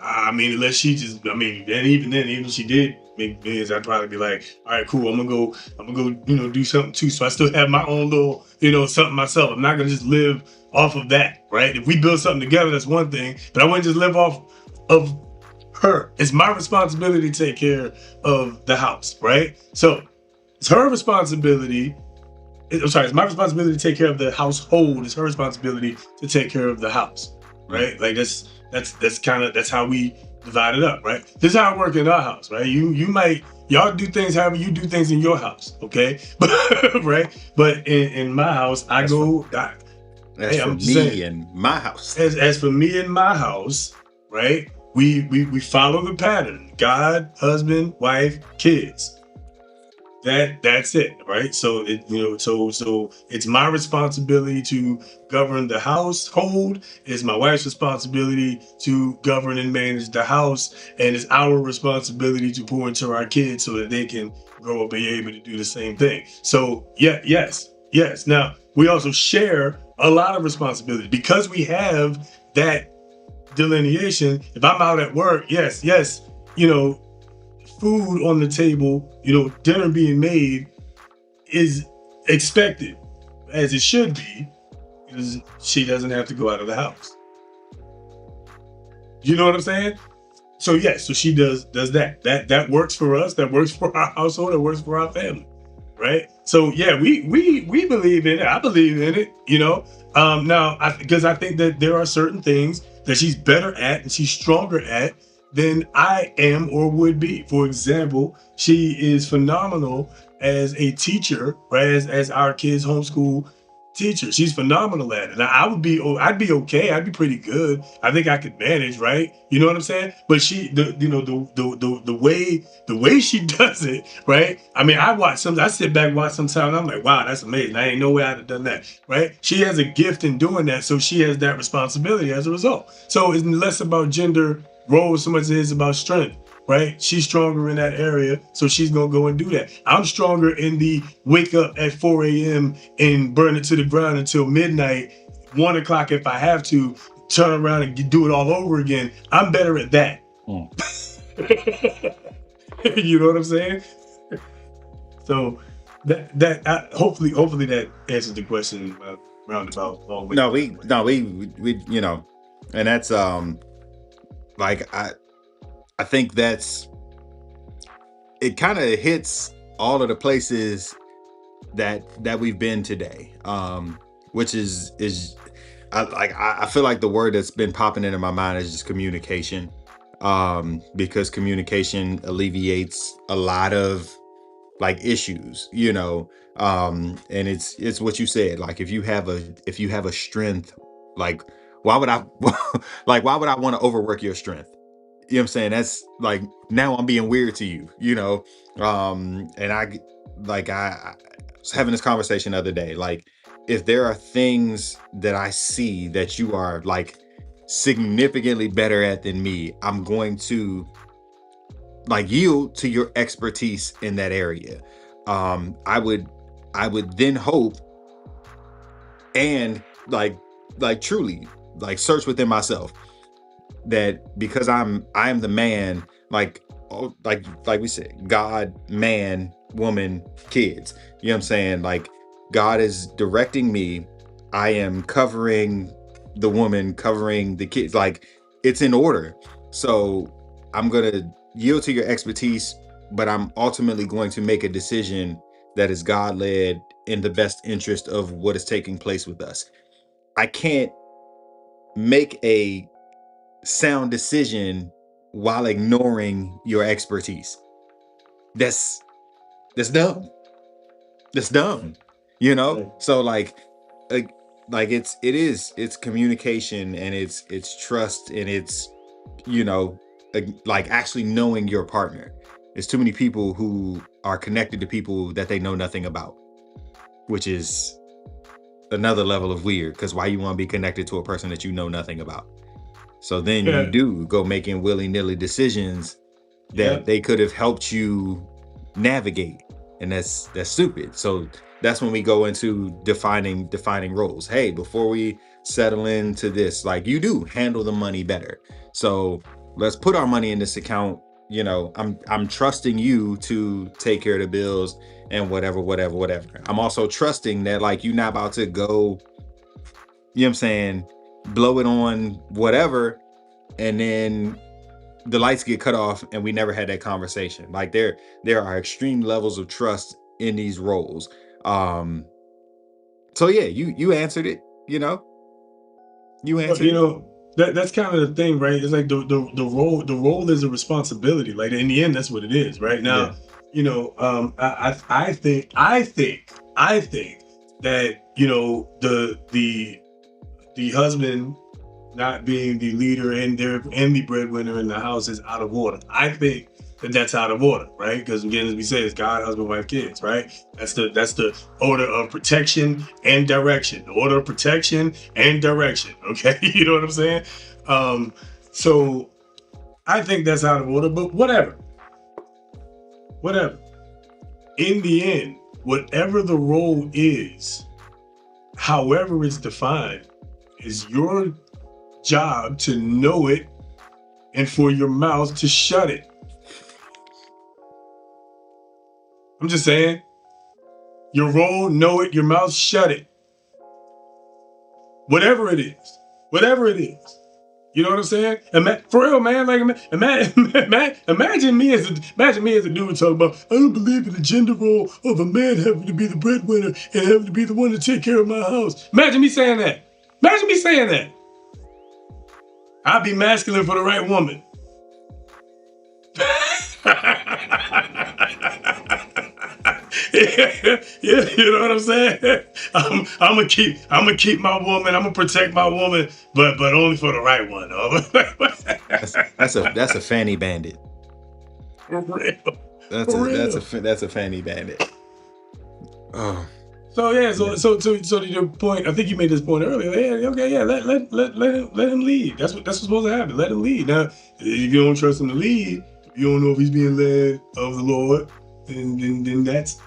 F: unless she just, and even then, even if she did make millions, I'd probably be like, all right, cool, I'm gonna go, do something too. So I still have my own little, something myself. I'm not gonna just live off of that, right? If we build something together, that's one thing, but I wouldn't just live off of her. It's my responsibility to take care of the house, right? So it's her responsibility. It's my responsibility to take care of the household. It's her responsibility to take care of the house, right? Like that's how we divide it up, right? This is how it works in our house, right? Y'all do things however you do things in your house, okay? Right? But in my house,
G: As for me and my house,
F: as for me and my house, right? We follow the pattern: God, husband, wife, kids. That's it, right? So so it's my responsibility to govern the household. It's my wife's responsibility to govern and manage the house, and it's our responsibility to pour into our kids so that they can grow up and be able to do the same thing. So yes. Now we also share a lot of responsibility because we have that delineation. If I'm out at work, yes, food on the table, dinner being made is expected, as it should be, because she doesn't have to go out of the house. You know what I'm saying? So yes, so she does that. That works for us. That works for our household. It works for our family, right? So yeah, we believe in it. I believe in it. Now because I think that there are certain things that she's better at and she's stronger at than I am or would be. For example, she is phenomenal as a teacher, right? As our kids' homeschool teacher. She's phenomenal at it. Now, I'd be okay. I'd be pretty good. I think I could manage, right? You know what I'm saying? But the way she does it, right? I mean, I sit back, watch sometimes, and I'm like, wow, that's amazing. I ain't no way I'd have done that, right? She has a gift in doing that, so she has that responsibility as a result. So it's less about gender roles so much as it is about strength. Right? She's stronger in that area, so she's gonna go and do that. I'm stronger in the wake up at 4 a.m. and burn it to the ground until midnight, 1 o'clock if I have to, turn around and do it all over again. I'm better at that. You know what I'm saying? So hopefully that answers the question roundabout.
G: We you know, and that's like I think that's it kind of hits all of the places that we've been today, which is I feel like the word that's been popping into my mind is just communication, because communication alleviates a lot of like issues, you know, and it's what you said, like if you have a strength, like why would I why would I want to overwork your strength? You know what I'm saying? That's like, now I'm being weird to you, you know? And I was having this conversation the other day, like if there are things that I see that you are like significantly better at than me, I'm going to like yield to your expertise in that area. I would then hope and like truly like search within myself that because I am the man, like we said, God, man, woman, kids. You know what I'm saying? Like God is directing me. I am covering the woman, covering the kids. Like it's in order. So I'm gonna yield to your expertise, but I'm ultimately going to make a decision that is God-led in the best interest of what is taking place with us. I can't make a sound decision while ignoring your expertise. That's dumb. That's dumb. You know? So like it's communication, and it's trust, and it's, you know, like actually knowing your partner. There's too many people who are connected to people that they know nothing about, which is another level of weird, because why you want to be connected to a person that you know nothing about? So then you do go making willy-nilly decisions that they could have helped you navigate, and that's stupid. So that's when we go into defining roles. Hey, before we settle into this, like, you do handle the money better, so let's put our money in this account. You know, I'm trusting you to take care of the bills and whatever. I'm also trusting that, like, you're not about to go, you know what I'm saying, blow it on whatever, and then the lights get cut off and we never had that conversation. Like there are extreme levels of trust in these roles. So yeah, you answered it, you know. You answered
F: you know, that's kind of the thing, right? It's like the role is a responsibility. Like in the end, that's what it is, right? Now, you know, I think that, you know, the husband not being the leader and the breadwinner in the house is out of order. I think that's out of order, right? Because again, as we say, it's God, husband, wife, kids, right? That's the order of protection and direction. The order of protection and direction. Okay, you know what I'm saying? So I think that's out of order, but whatever. In the end, whatever the role is, however it's defined, is your job to know it and for your mouth to shut it. I'm just saying, your role, know it, your mouth, shut it. Whatever it is. You know what I'm saying? For real, man. Like, imagine me as a dude talking about, I don't believe in the gender role of a man having to be the breadwinner and having to be the one to take care of my house. Imagine me saying that. I'd be masculine for the right woman. Yeah, you know what I'm saying? I'm gonna keep my woman. I'm gonna protect my woman, but only for the right one.
G: That's a fanny bandit.
F: For real.
G: That's
F: For
G: a
F: real.
G: that's a fanny bandit. Oh.
F: So yeah, so to your point, I think you made this point earlier. Yeah, okay, yeah, let him lead. That's what's supposed to happen. Let him lead. Now, if you don't trust him to lead, you don't know if he's being led of the Lord, then that's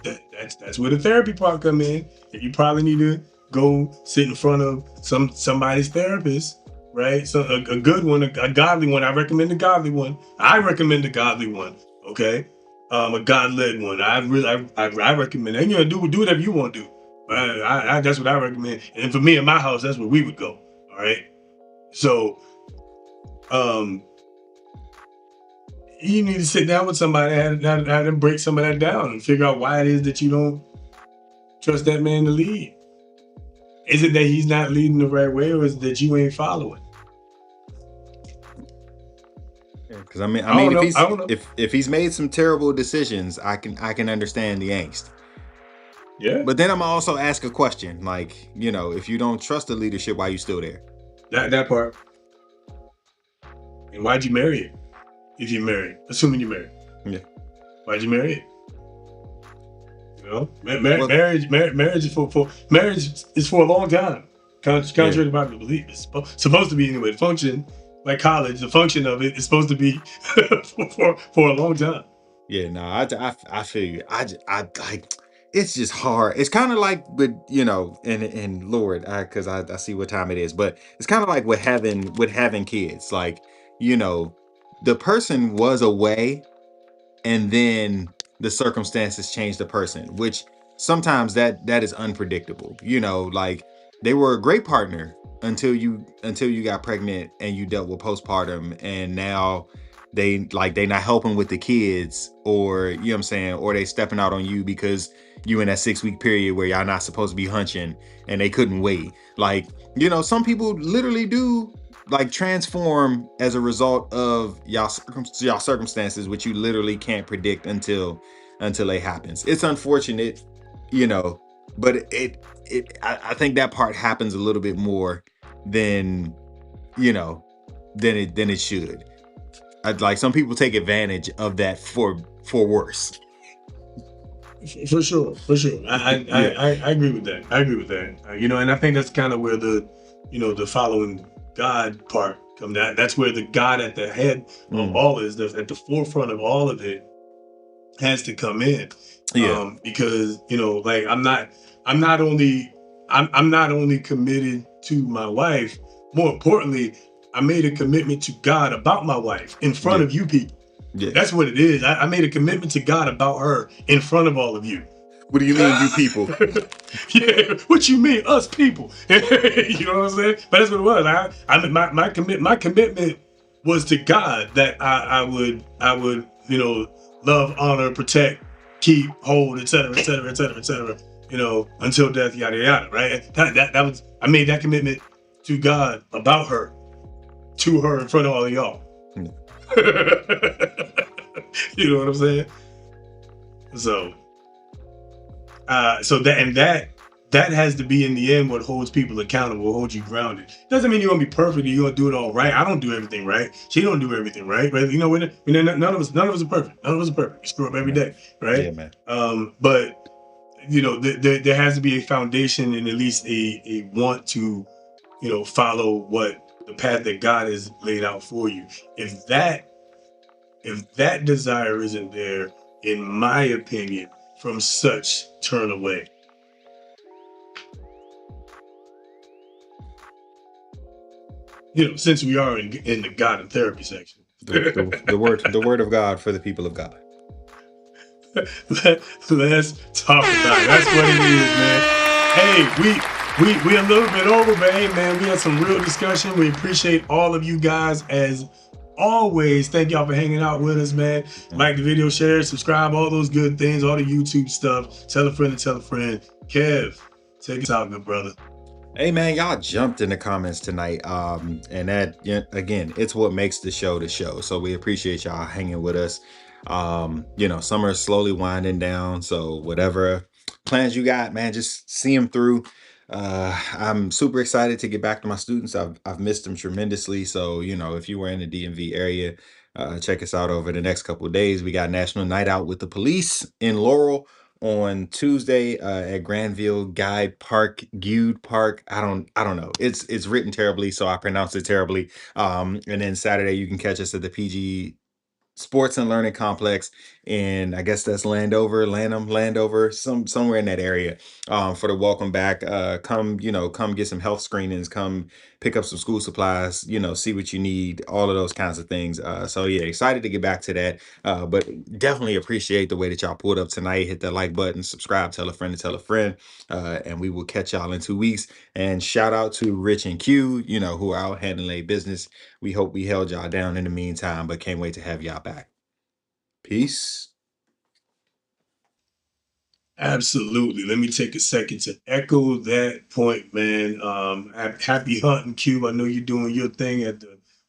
F: where the therapy part come in. You probably need to go sit in front of somebody's therapist, right? So a good one, a godly one. I recommend a godly one. Okay. A God-led one. I recommend that. You know, do whatever you want to do. That's what I recommend. And for me in my house, that's where we would go. All right. So, you need to sit down with somebody and have them break some of that down and figure out why it is that you don't trust that man to lead. Is it that he's not leading the right way, or is it that you ain't following?
G: Because I mean, if he's made some terrible decisions, I can understand the angst.
F: Yeah.
G: But then I'm also ask a question, like, you know, if you don't trust the leadership, why are you still there?
F: That part. And why'd you marry it? If you're married, assuming you're married.
G: Yeah.
F: Why'd you marry it? You know, marriage is for a long time. Contrary to popular belief, it's supposed to be anyway. The function, like college, the function of it is supposed to be for a long time.
G: Yeah, no, I feel you. I like, it's just hard. It's kind of like with, you know, and Lord, because I see what time it is, but it's kind of like with having kids. Like, you know, the person was away, and then the circumstances change the person, which sometimes that is unpredictable. You know, like, they were a great partner until you got pregnant and you dealt with postpartum, and now they not helping with the kids, or, you know what I'm saying, or they stepping out on you because you in that 6-week period where y'all not supposed to be hunching and they couldn't wait. Like, you know, some people literally do like transform as a result of y'all circumstances, which you literally can't predict until it happens. It's unfortunate, you know, but I think that part happens a little bit more than, you know, than it should. Like, some people take advantage of that for worse.
F: For sure. I agree with that. You know, and I think that's kind of where the following God part come down. That's where the God at the head of all is, at the forefront of all of it, has to come in.
G: Yeah.
F: Because, you know, like, I'm not only committed to my wife. More importantly, I made a commitment to God about my wife in front of you people.
G: Yeah.
F: That's what it is. I made a commitment to God about her in front of all of you.
G: What do you mean, you people?
F: Yeah, what you mean, us people? You know what I'm saying? But that's what it was. My commitment was to God, that I would, you know, love, honor, protect, keep, hold, etc., you know, until death, yada yada. Right? That was, I made that commitment to God about her, to her, in front of all of y'all. You know what I'm saying? So that has to be, in the end, what holds people accountable, holds you grounded. Doesn't mean you're gonna be perfect or you're gonna do it all right. I don't do everything right. She don't do everything right. You know, none of us are perfect. None of us are perfect. We screw up every day, right?
G: Yeah, man.
F: But, you know, there has to be a foundation, and at least a want to, you know, follow what the path that God has laid out for you. If that desire isn't there, in my opinion, from such, turn away. You know, since we are in the God and therapy section.
G: the word of God for the people of God.
F: Let's talk about it. That's what it is, man. Hey, we a little bit over, but hey, man, we had some real discussion. We appreciate all of you guys as always. Thank y'all for hanging out with us, man. Like the video, share, subscribe, all those good things, all the YouTube stuff. Tell a friend to tell a friend. Kev, take us out, good brother.
G: Hey, man, y'all jumped in the comments tonight. And that, again, it's what makes the show the show. So we appreciate y'all hanging with us. You know, summer is slowly winding down, so whatever plans you got, man, just see them through. I'm super excited to get back to my students. I've missed them tremendously. So, you know, if you were in the DMV area, check us out over the next couple of days. We got National Night Out with the Police in Laurel on Tuesday at Granville Guide Park, Gude Park. I don't know. It's written terribly, so I pronounce it terribly. And then Saturday you can catch us at the PG Sports and Learning Complex in, I guess that's Landover, somewhere in that area, for the welcome back. Come, you know, come get some health screenings, come pick up some school supplies, you know, see what you need, all of those kinds of things. So yeah, excited to get back to that. But definitely appreciate the way that y'all pulled up tonight. Hit that like button, subscribe, tell a friend to tell a friend, and we will catch y'all in 2 weeks. And shout out to Rich and Q, you know, who are out handling their business. We hope we held y'all down in the meantime, but can't wait to have y'all back. Peace.
F: Absolutely. Let me take a second to echo that point, man. Happy hunting, Q. I know you're doing your thing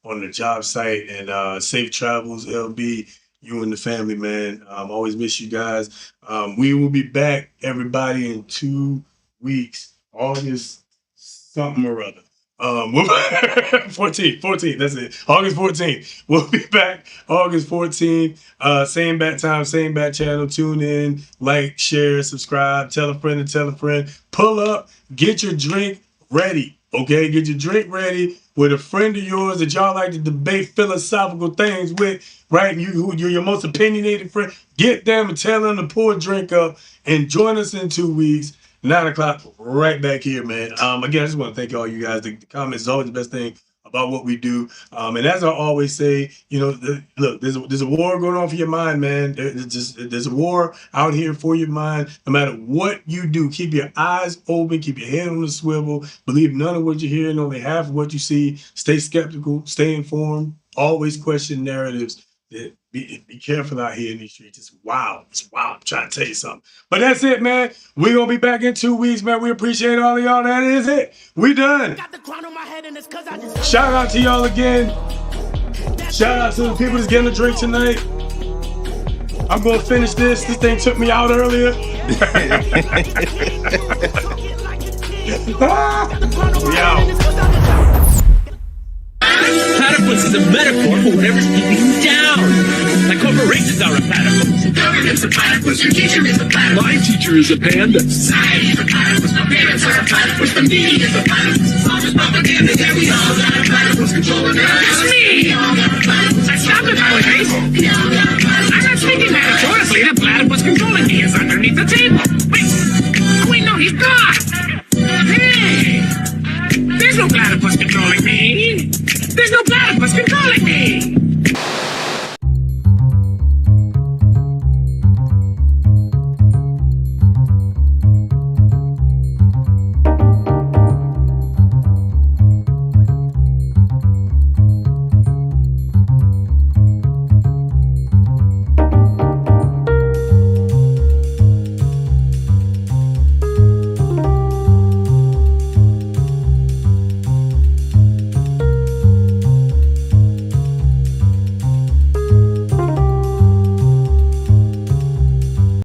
F: on the job site, and safe travels, LB. You and the family, man. Always miss you guys. We will be back, everybody, in 2 weeks. August something or other. 14th, that's it. August 14th. We'll be back August 14th. Same bat time, same bat channel. Tune in, like, share, subscribe, tell a friend to tell a friend. Pull up, get your drink ready. Okay, get your drink ready with a friend of yours that y'all like to debate philosophical things with, right? You're your most opinionated friend. Get them and tell them to pour a drink up and join us in 2 weeks. 9 o'clock, right back here, man. Again, I just want to thank all you guys. The comments is always the best thing about what we do. And as I always say, you know, look, there's a war going on for your mind, man. There's a war out here for your mind. No matter what you do, keep your eyes open, keep your head on the swivel. Believe none of what you hear, only half of what you see. Stay skeptical, stay informed. Always question narratives. Be careful out here in these streets. It's wild. It's wild. I'm trying to tell you something. But that's it, man. We're going to be back in 2 weeks, man. We appreciate all of y'all. That is it. We done. Shout out to y'all again. Shout out to the people that's getting a drink tonight. I'm going to finish this. This thing took me out earlier. We out.
L: Platypus is a metaphor for whatever's keeping you down. Like corporations are a platypus. Government's a platypus. Your teacher is a platypus. My teacher is a panda. Society is a platypus. My parents are a platypus. The media is a platypus. All this propaganda, yeah, we all got a platypus controlling us. It's me. We all got a platypus. I stopped at holidays. We all got a platypus. I'm not speaking metaphorically. The platypus controlling me is underneath the table.